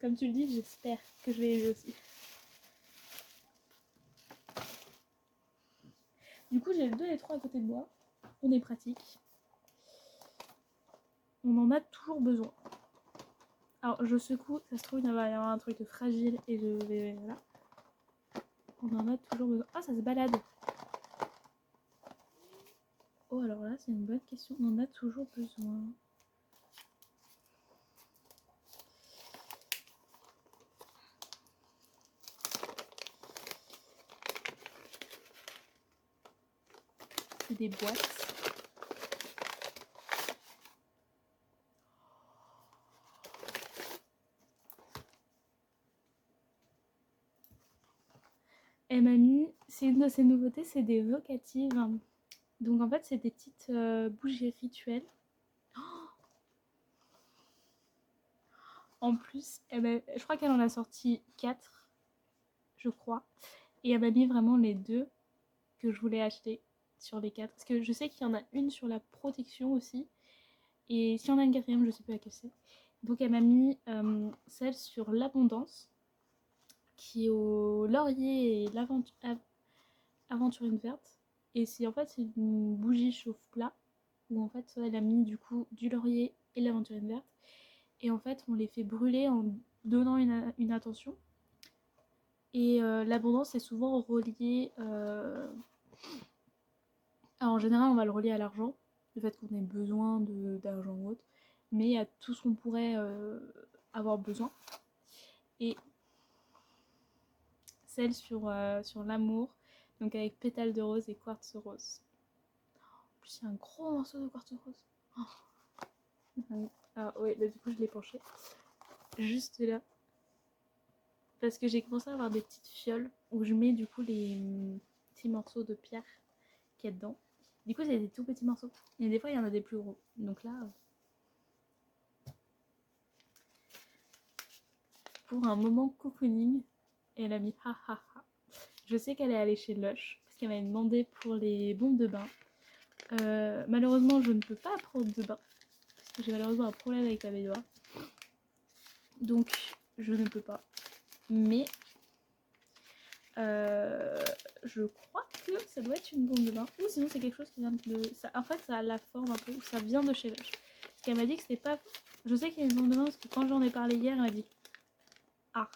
Comme tu le dis, j'espère que je vais aimer aussi. Du coup, j'ai le 2 et 3 à côté de moi. On est pratique. On en a toujours besoin. Alors, je secoue. Ça se trouve, il va y avoir un truc de fragile. Et je vais... Voilà. On en a toujours besoin. Ah, ça se balade. Oh, alors là, c'est une bonne question. On en a toujours besoin. C'est des boîtes. Elle m'a mis, c'est une de ses nouveautés, c'est des vocatives. Donc en fait, c'est des petites bougies rituelles. En plus, je crois qu'elle en a sorti 4, je crois. Et elle m'a mis vraiment les 2 que je voulais acheter sur les 4. Parce que je sais qu'il y en a une sur la protection aussi. Et s'il y en a une quatrième, je sais plus laquelle c'est. Donc elle m'a mis celle sur l'abondance, qui est au laurier et l'aventurine verte. Et c'est en fait une bougie chauffe-plat où en fait elle a mis du coup du laurier et l'aventurine verte. Et en fait on les fait brûler en donnant une attention. Et l'abondance est souvent reliée... Alors en général on va le relier à l'argent, le fait qu'on ait besoin d'argent ou autre, mais à tout ce qu'on pourrait avoir besoin. Et celle sur l'amour, donc avec pétales de rose et quartz rose. En plus il y a un gros morceau de quartz rose. Oh. Ah ouais, là du coup je l'ai penché. Juste là. Parce que j'ai commencé à avoir des petites fioles où je mets du coup les petits morceaux de pierre qu'il y a dedans. Du coup, c'est des tout petits morceaux. Et des fois, il y en a des plus gros. Donc là, pour un moment cocooning, elle a mis ha ha ha. Je sais qu'elle est allée chez Lush parce qu'elle m'avait demandé pour les bombes de bain. Malheureusement, je ne peux pas prendre de bain parce que j'ai malheureusement un problème avec la baignoire. Donc, je ne peux pas. Mais je crois que ça doit être une bombe de bain. Ou sinon, c'est quelque chose qui vient de. Ça, en fait, ça a la forme un peu. Ou ça vient de chez Lush. Parce qu'elle m'a dit que c'était pas. Je sais qu'il y a une bombe de bain parce que quand j'en ai parlé hier, elle m'a dit ah.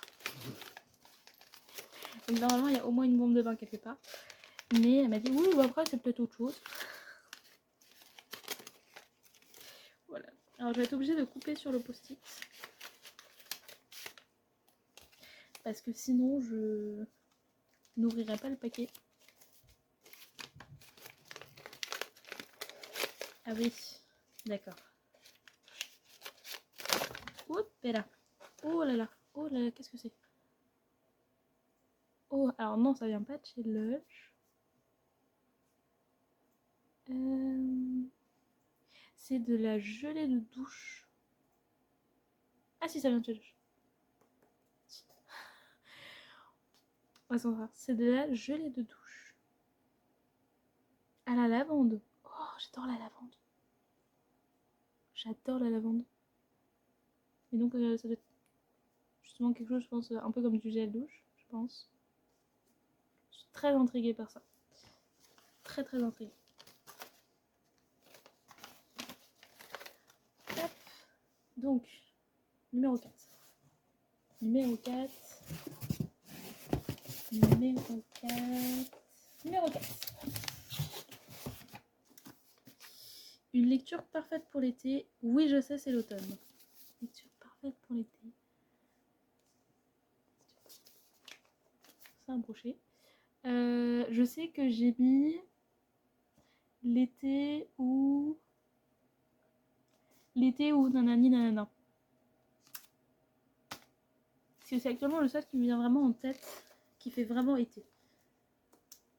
Donc, normalement, il y a au moins une bombe de bain quelque part. Mais elle m'a dit oui, bah après, c'est peut-être autre chose. Voilà. Alors, je vais être obligée de couper sur le post-it. Parce que sinon, je n'ouvrirai pas le paquet. Ah oui, d'accord. Hop là. Oh là là. Oh là là, qu'est-ce que c'est? Oh, alors non, ça vient pas de chez Lush. C'est de la gelée de douche. Ah si, ça vient de chez Lush. On va s'en voir. C'est de la gelée de douche. À la lavande. Oh, j'adore la lavande. J'adore la lavande. Et donc, ça doit être justement quelque chose, je pense, un peu comme du gel douche, je pense. Je suis très intriguée par ça. Très très intriguée. Hop. Donc, numéro 4. Numéro 4. Numéro 4. Numéro 4. Une lecture parfaite pour l'été. Oui, je sais, c'est l'automne. Lecture parfaite pour l'été. C'est un brochet. Je sais que j'ai mis l'été ou nanani nanana. que c'est actuellement le seul qui me vient vraiment en tête, qui fait vraiment été.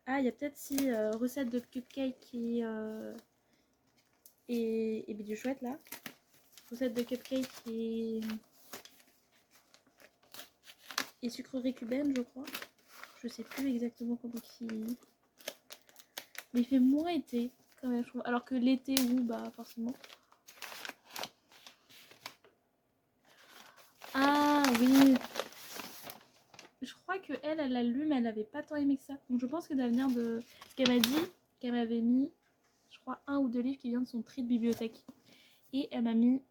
Ah, il y a peut-être si recette de cupcake et bidou chouette là. Recette de cupcake et sucrerie cubaine, je crois. Je sais plus exactement comment qui. Mais il fait moins été quand même, je trouve. Alors que l'été, oui, bah forcément. Ah oui. Je crois que elle l'a lu, mais elle avait pas tant aimé que ça. Donc je pense que d'avenir de. Ce qu'elle m'a dit, qu'elle m'avait mis, je crois, 1 ou 2 livres qui viennent de son tri de bibliothèque. Et elle m'a mis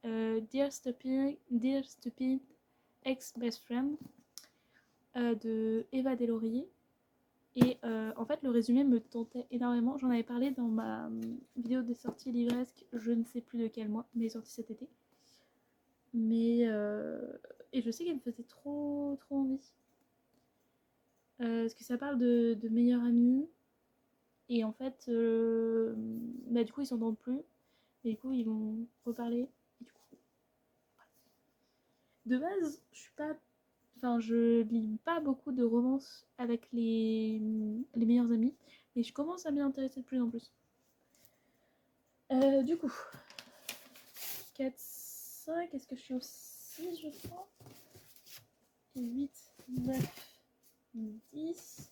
Dear Stupid Ex-Best Friend de Eva Deslauriers. Et en fait, le résumé me tentait énormément. J'en avais parlé dans ma vidéo des sorties livresques, je ne sais plus de quel mois, mais sortie cet été. Mais et je sais qu'elle me faisait trop envie. Parce que ça parle de meilleurs amis. Et en fait, bah, du coup, ils s'entendent plus. Et du coup, ils vont reparler. Et du coup, de base, je suis pas. Enfin, je lis pas beaucoup de romances avec les meilleurs amis. Mais je commence à m'y intéresser de plus en plus. Du coup, 4, 5, est-ce que je suis au 6, je crois? 8, 9, 10.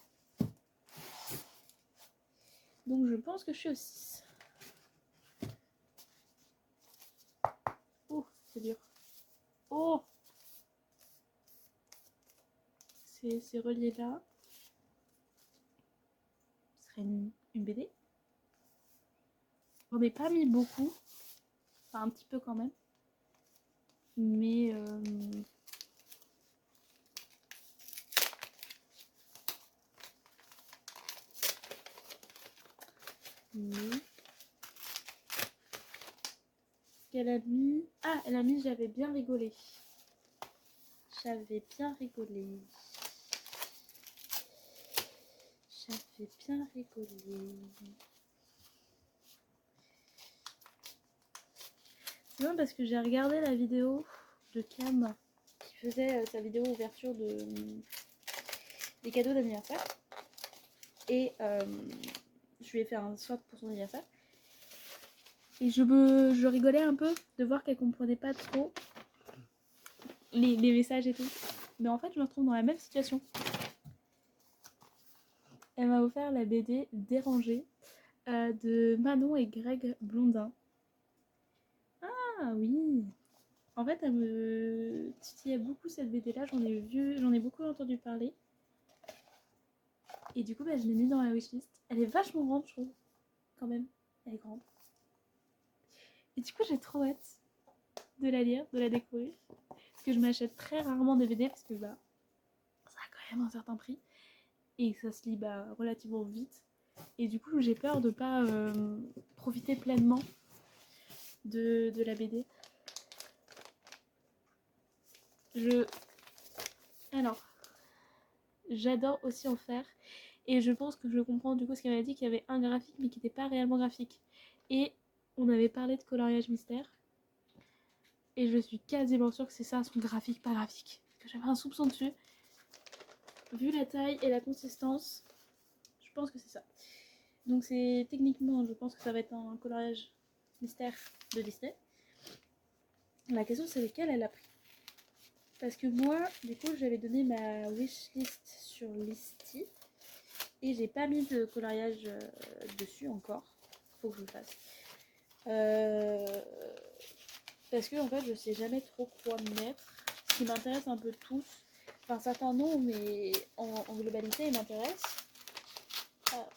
Donc je pense que je suis au 6. Oh, c'est dur. Oh, c'est relié là. Ce serait une BD. J'en ai pas mis beaucoup. Enfin, un petit peu quand même. Mais qu'elle a mis. Ah, elle a mis J'avais bien rigolé. J'avais bien rigolé. J'avais bien rigolé. C'est bien parce que j'ai regardé la vidéo de Cam qui faisait sa vidéo ouverture des cadeaux d'anniversaire. Et je lui ai fait un swap pour son anniversaire. Et je rigolais un peu de voir qu'elle comprenait pas trop les messages et tout. Mais en fait, je me retrouve dans la même situation. Elle m'a offert la BD Dérangée de Manon et Greg Blondin. Ah oui. En fait, elle me titillait beaucoup cette BD là. J'en ai beaucoup entendu parler. Et du coup, bah, je l'ai mis dans la wishlist. Elle est vachement grande, je trouve. Quand même, elle est grande. Et du coup, j'ai trop hâte de la lire, de la découvrir. Parce que je m'achète très rarement des BD parce que bah, ça a quand même un certain prix. Et ça se lit bah, relativement vite. Et du coup, j'ai peur de pas profiter pleinement de la BD. Alors, j'adore aussi en faire. Et je pense que je comprends du coup ce qu'elle m'a dit, qu'il y avait un graphique mais qui n'était pas réellement graphique. Et on avait parlé de coloriage mystère. Et je suis quasiment sûre que c'est ça son graphique, pas graphique. Parce que j'avais un soupçon dessus. Vu la taille et la consistance, je pense que c'est ça. Donc c'est techniquement, je pense que ça va être un coloriage mystère de Disney. La question c'est lequel elle a pris. Parce que moi, du coup, j'avais donné ma wishlist sur Listy. Et j'ai pas mis de coloriage dessus encore. Faut que je le fasse. Parce que en fait, je sais jamais trop quoi mettre. Ce qui m'intéresse un peu tous. Enfin, certains non, mais en globalité, ils m'intéressent. Ah.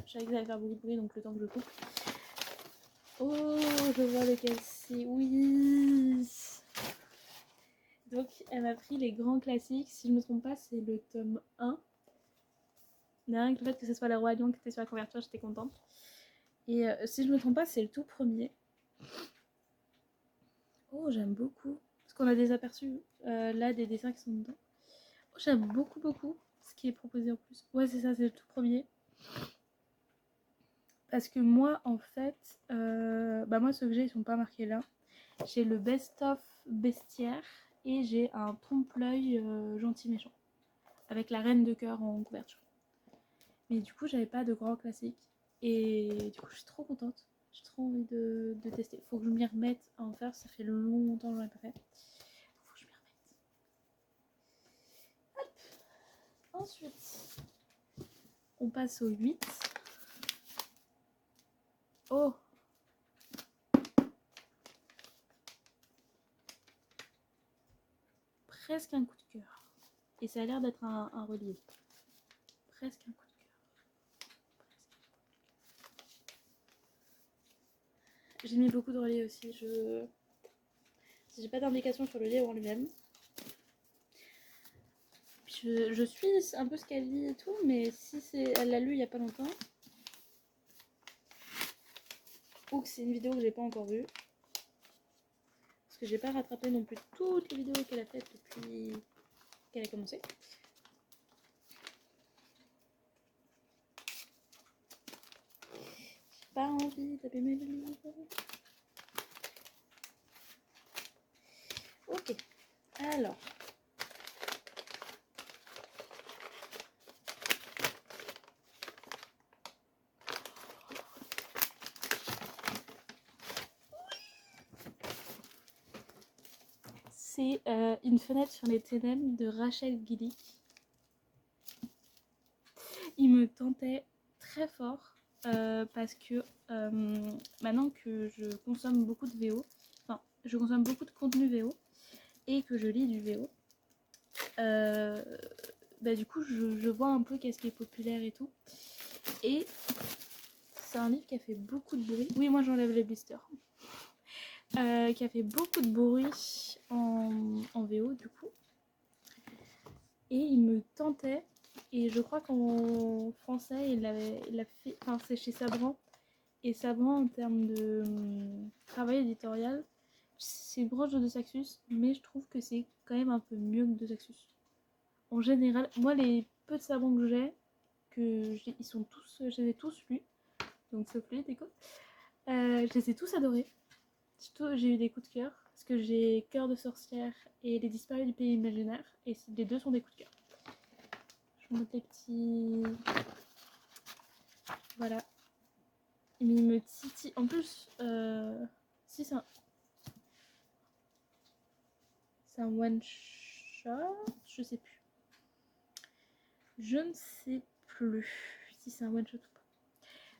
Je savais que ça allait faire beaucoup de bruit, donc le temps que je coupe. Oh, je vois lequel c'est. Oui. Donc, elle m'a pris les grands classiques. Si je me trompe pas, c'est le tome 1. Rien que le fait que ce soit le Roi Lion qui était sur la couverture, j'étais contente. Et si je me trompe pas, c'est le tout premier. Oh, j'aime beaucoup. Parce qu'on a des aperçus là des dessins qui sont dedans. Oh, j'aime beaucoup ce qui est proposé en plus. Ouais, c'est ça, c'est le tout premier. Parce que moi, en fait, moi, ceux que j'ai, ils sont pas marqués là. J'ai le best-of bestiaire et j'ai un trompe-l'œil gentil méchant. Avec la reine de cœur en couverture. Mais du coup, j'avais pas de grand classique. Et du coup, je suis trop contente. J'ai trop envie de tester. Faut que je m'y remette à en faire. Ça fait longtemps que j'en ai pas fait. Faut que je m'y remette. Hop. Ensuite, on passe au 8. Oh! Presque un coup de cœur. Et ça a l'air d'être un relief. Presque un coup de cœur. J'ai mis beaucoup de relief aussi. J'ai pas d'indication sur le livre en lui-même. Je suis un peu ce qu'elle dit et tout, mais si elle l'a lu il y a pas longtemps, ou que c'est une vidéo que j'ai pas encore vue, parce que j'ai pas rattrapé non plus toutes les vidéos qu'elle a faites depuis qu'elle a commencé. J'ai pas envie d'abîmer le livre. Ok, alors. C'est Une fenêtre sur les ténèbres de Rachel Gillick. Il me tentait très fort parce que maintenant que je consomme beaucoup de VO, enfin je consomme beaucoup de contenu VO et que je lis du VO, du coup je vois un peu qu'est-ce qui est populaire et tout. Et c'est un livre qui a fait beaucoup de bruit. Oui, moi j'enlève les blisters. Qui a fait beaucoup de bruit en VO du coup. Et il me tentait. Et je crois qu'en français, il l'a fait. Enfin, c'est chez Sabran. Et Sabran, en termes de travail éditorial, c'est proche de Saxus, mais je trouve que c'est quand même un peu mieux que de Saxus. En général, moi, les peu de Sabran que j'ai, ils sont tous, je les ai tous lus. Donc, sauf lui, déco. Je les ai tous adorés. Surtout, j'ai eu des coups de cœur. Parce que j'ai Cœur de sorcière et Les disparus du pays imaginaire. Et les deux sont des coups de cœur. Je vous montre les petits. Voilà. Mais il me titille. En plus, si c'est un one shot, je sais plus. Je ne sais plus si c'est un one shot ou pas.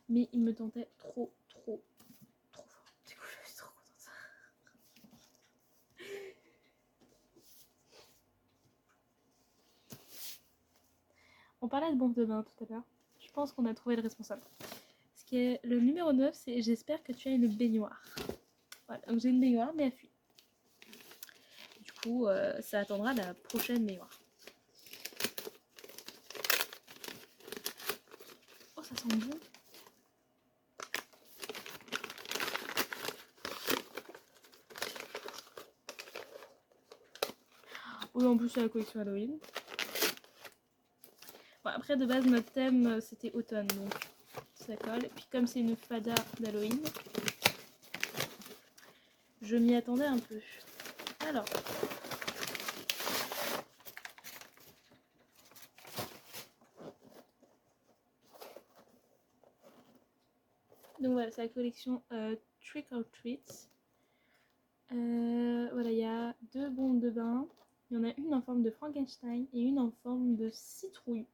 Mais il me tentait trop fort. Du coup, je suis trop contente. On parlait de bombe de bain tout à l'heure. Je pense qu'on a trouvé le responsable. Ce qui est le numéro 9, c'est j'espère que tu as une baignoire. Voilà, donc j'ai une baignoire, mais elle fuit. Du coup, ça attendra la prochaine baignoire. Oh, ça sent bon. Oui, en plus, c'est la collection Halloween. Bon, après, de base, notre thème, c'était automne, donc ça colle. Et puis, comme c'est une fada d'Halloween, je m'y attendais un peu. Alors. Donc voilà, c'est la collection Trick or Treat. Voilà, il y a 2 bombes de bain. Il y en a une en forme de Frankenstein et une en forme de citrouille.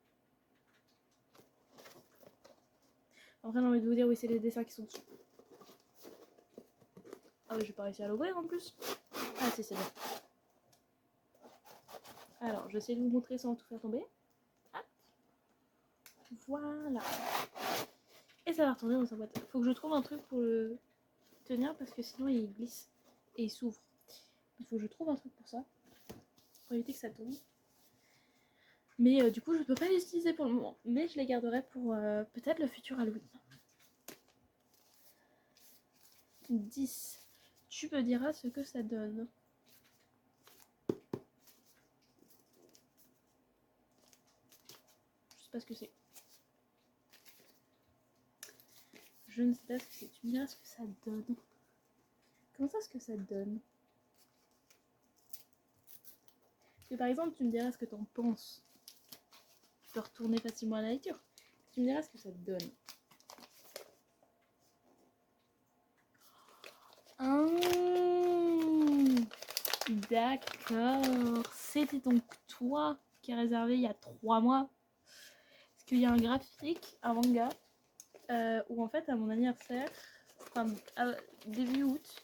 Après, j'ai envie de vous dire, oui, c'est les dessins qui sont dessus. Ah oui, j'ai pas réussi à l'ouvrir en plus. Ah si, c'est bien. Alors, je vais essayer de vous montrer sans tout faire tomber. Hop. Voilà. Et ça va retourner dans sa boîte. Faut que je trouve un truc pour le tenir parce que sinon il glisse et il s'ouvre. Il faut que je trouve un truc pour ça. Pour éviter que ça tombe. Mais du coup, je ne peux pas les utiliser pour le moment. Mais je les garderai pour peut-être le futur Halloween. 10. Tu me diras ce que ça donne. Je sais pas ce que c'est. je ne sais pas ce que c'est. Tu me diras ce que ça donne. Comment ça, ce que ça donne? Parce que par exemple, tu me diras ce que t'en penses. Tu peux retourner facilement à la lecture. Tu me diras ce que ça te donne. D'accord. C'était donc toi qui as réservé il y a 3 mois. Parce qu'il y a un graphique, un manga, où en fait à mon anniversaire, enfin début août,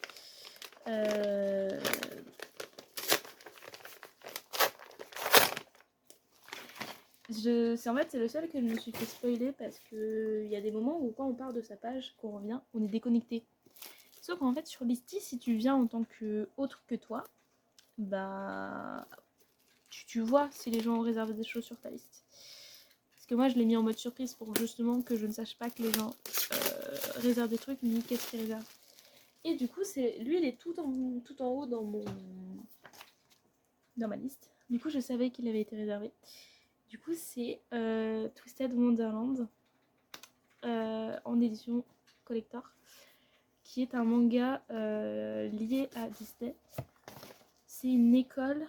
c'est le seul que je me suis fait spoiler parce que il y a des moments où quand on part de sa page, qu'on revient, on est déconnecté. Sauf qu'en fait sur Listy, si tu viens en tant que autre que toi, bah tu vois si les gens ont réservé des choses sur ta liste. Parce que moi je l'ai mis en mode surprise pour justement que je ne sache pas que les gens réservent des trucs ni qu'est-ce qu'ils réservent. Et du coup lui il est tout en haut dans ma liste. Du coup je savais qu'il avait été réservé. Du coup c'est Twisted Wonderland en édition collector, qui est un manga lié à Disney. C'est une école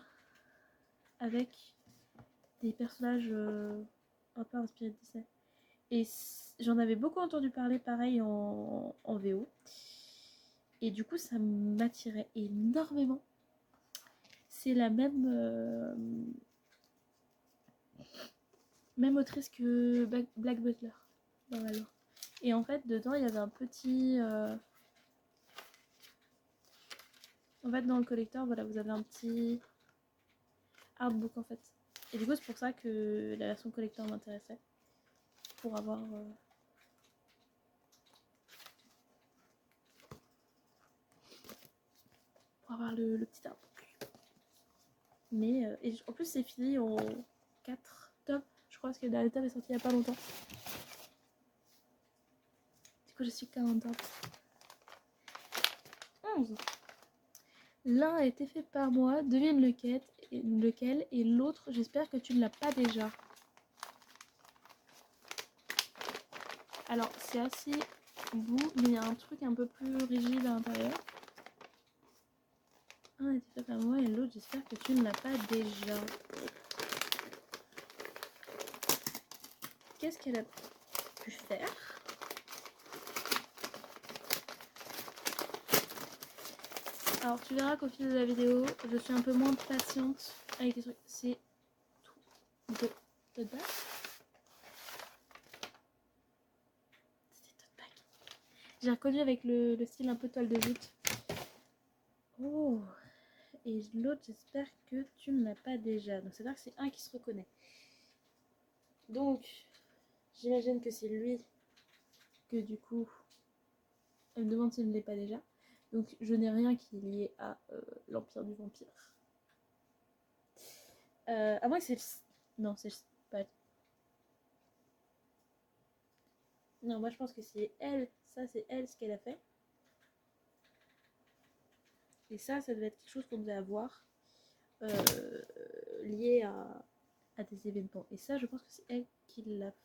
avec des personnages un peu inspirés de Disney. Et j'en avais beaucoup entendu parler pareil en VO. Et du coup ça m'attirait énormément. C'est la même autrice que Black Butler dans la lore. Et en fait dedans il y avait un petit... En fait dans le collector, voilà, vous avez un petit artbook en fait. Et du coup c'est pour ça que la version collector m'intéressait. Pour avoir... le petit artbook. Mais et en plus c'est fini en 4 tomes, je crois, parce que le dernier tome est sorti il n'y a pas longtemps. Du coup je suis 40 tomes. 11. L'un a été fait par moi, devine lequel, et l'autre j'espère que tu ne l'as pas déjà. Alors c'est assez beau, mais il y a un truc un peu plus rigide à l'intérieur. Un a été fait par moi et l'autre j'espère que tu ne l'as pas déjà. Qu'est-ce qu'elle a pu faire? Alors tu verras qu'au fil de la vidéo, je suis un peu moins patiente avec les trucs. C'est tout de tote bag. C'était tote bag. J'ai reconnu avec le style un peu toile de jute. Oh. Et l'autre, j'espère que tu ne l'as pas déjà. Donc c'est-à-dire que c'est un qui se reconnaît. Donc j'imagine que c'est lui que du coup elle me demande s'il ne l'est pas déjà. Donc je n'ai rien qui est lié à l'Empire du Vampire. À moins que c'est... Non, c'est pas... Non, moi je pense que c'est elle. Ça, c'est elle ce qu'elle a fait. Et ça devait être quelque chose qu'on devait avoir lié à des événements. Et ça, je pense que c'est elle qui l'a fait.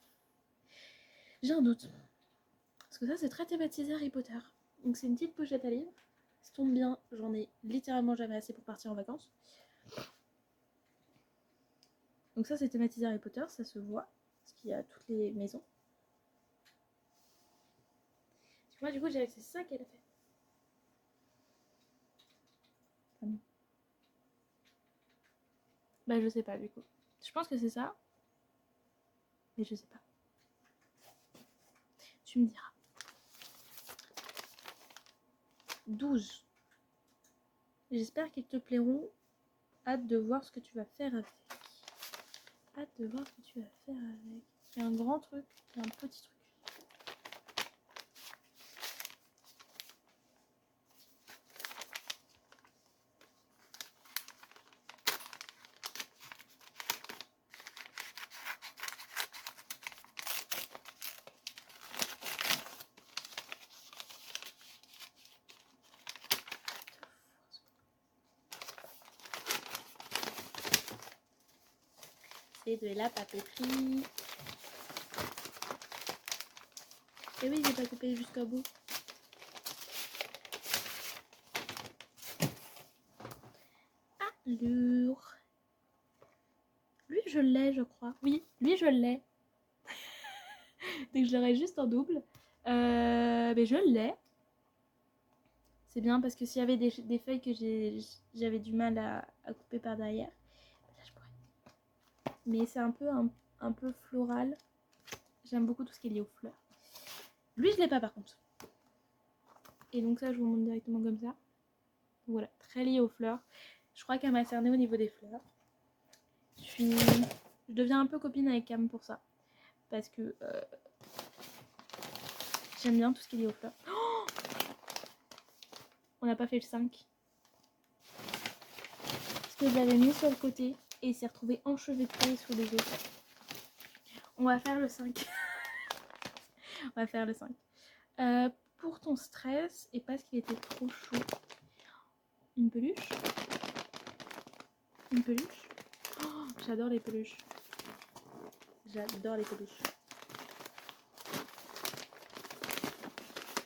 J'ai un doute. Parce que ça, c'est très thématisé Harry Potter. Donc c'est une petite pochette à livres. Ça tombe bien, j'en ai littéralement jamais assez pour partir en vacances. Donc ça, c'est thématisé Harry Potter, ça se voit. Parce qu'il y a toutes les maisons. Moi, du coup, je dirais que c'est ça qu'elle a fait. Bah, je sais pas, du coup. Je pense que c'est ça. Mais je sais pas. Tu me diras. 12. J'espère qu'ils te plairont. Hâte de voir ce que tu vas faire avec. Hâte de voir ce que tu vas faire avec. Il y a un grand truc, il y a un petit truc. C'est de la papeterie. Et oui, j'ai pas coupé jusqu'au bout. Alors... Lui, je l'ai, je crois. Oui, lui, je l'ai. Donc, je l'aurai juste en double. Mais je l'ai. C'est bien parce que s'il y avait des feuilles que j'avais du mal à couper par derrière, là, je pourrais. Mais c'est un peu floral. J'aime beaucoup tout ce qui est lié aux fleurs. Lui, je l'ai pas par contre. Et donc ça, je vous montre directement comme ça. Voilà, très lié aux fleurs. Je crois qu'elle m'a cerné au niveau des fleurs. Je deviens un peu copine avec Cam pour ça. Parce que j'aime bien tout ce qui est lié aux fleurs. Oh, on n'a pas fait le 5. Parce que je l'avais mis sur le côté et il s'est retrouvé enchevêtré sous les autres. On va faire le 5. On va faire le 5. Pour ton stress et parce qu'il était trop chaud. Une peluche. Une peluche. Oh, j'adore les peluches. J'adore les peluches.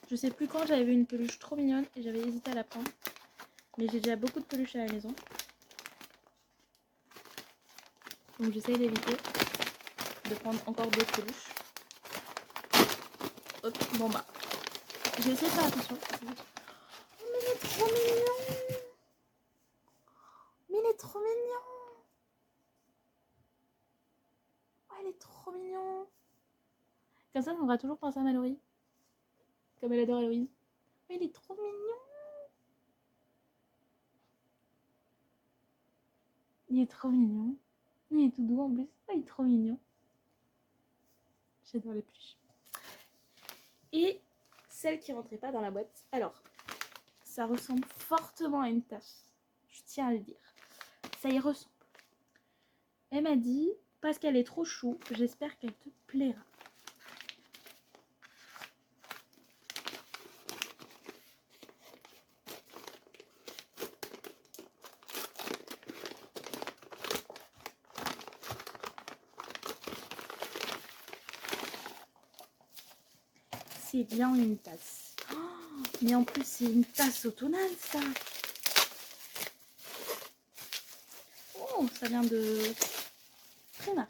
Je sais plus quand j'avais vu une peluche trop mignonne et j'avais hésité à la prendre. Mais j'ai déjà beaucoup de peluches à la maison. Donc j'essaye d'éviter de prendre encore d'autres peluches. Hop, bon bah. Je vais essayer de faire attention. Oh, mais il est trop mignon. Mais il est trop mignon. Oh, il est trop mignon. Comme ça on aura toujours pensé à Mallory. Comme elle adore Halloween. Oh, il est trop mignon. Il est trop mignon. Il est tout doux en plus. Oh, il est trop mignon. J'adore les peluches. Et celle qui rentrait pas dans la boîte. Alors, ça ressemble fortement à une tasse. Je tiens à le dire. Ça y ressemble. Elle m'a dit, parce qu'elle est trop chou, j'espère qu'elle te plaira. C'est bien une tasse. Oh, mais en plus, c'est une tasse automnale, ça. Oh, ça vient de Primark.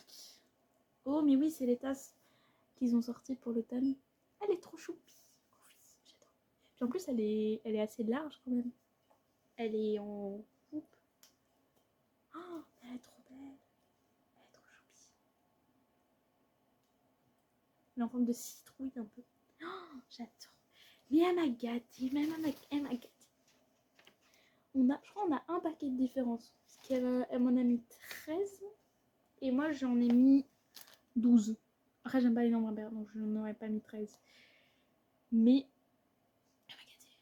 Oh, mais oui, c'est les tasses qu'ils ont sorties pour l'automne. Elle est trop choupi. Oh, oui, j'adore. Puis en plus, elle est assez large quand même. Elle est en coupe. Oh, elle est trop belle. Elle est trop choupi. Elle est en forme de citrouille un peu. Oh, j'adore. Mais elle m'a gâtée. Même elle m'a gâtée. Je crois qu'on a un paquet de différence. Parce qu'elle m'en a mis 13. Et moi, j'en ai mis 12. Après, j'aime pas les nombres impairs, donc je n'aurais pas mis 13. Mais elle m'a gâtée.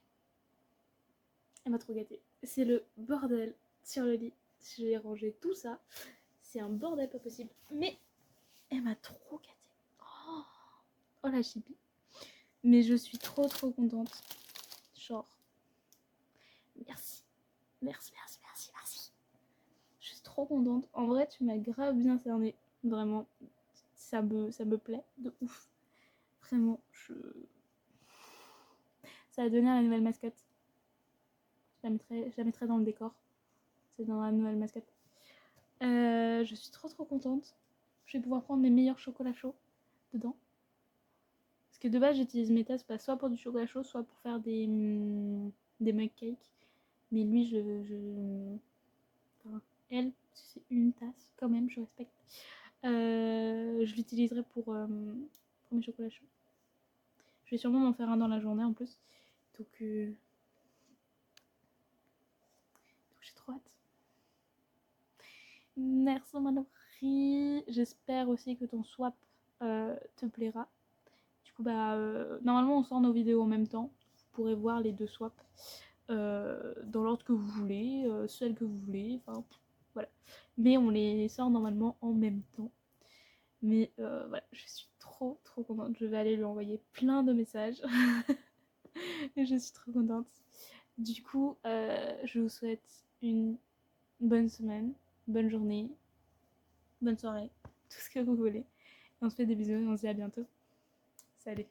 Elle m'a trop gâtée. C'est le bordel sur le lit. J'ai rangé tout ça. C'est un bordel pas possible. Mais elle m'a trop gâtée. Oh, oh la chibi. Mais je suis trop contente. Genre, merci. Merci. Je suis trop contente. En vrai, tu m'as grave bien cerné. Vraiment, ça me plaît de ouf. Vraiment, ça va devenir la nouvelle mascotte. Je la mettrai dans le décor. C'est dans la nouvelle mascotte. Je suis trop contente. Je vais pouvoir prendre mes meilleurs chocolats chauds dedans. Parce que de base, j'utilise mes tasses soit pour du chocolat chaud, soit pour faire des mug cakes. Mais lui, enfin, elle, c'est une tasse, quand même, je respecte. Je l'utiliserai pour mes chocolats chauds. Je vais sûrement m'en faire un dans la journée en plus. Donc j'ai trop hâte. Merci Mallory. J'espère aussi que ton swap te plaira. Du coup, normalement, on sort nos vidéos en même temps. Vous pourrez voir les deux swaps dans l'ordre que vous voulez, celle que vous voulez. Enfin, voilà. Mais on les sort normalement en même temps. Mais voilà, je suis trop contente. Je vais aller lui envoyer plein de messages. Et je suis trop contente. Du coup, je vous souhaite une bonne semaine, bonne journée, bonne soirée, tout ce que vous voulez. Et on se fait des bisous et on se dit à bientôt. Salut.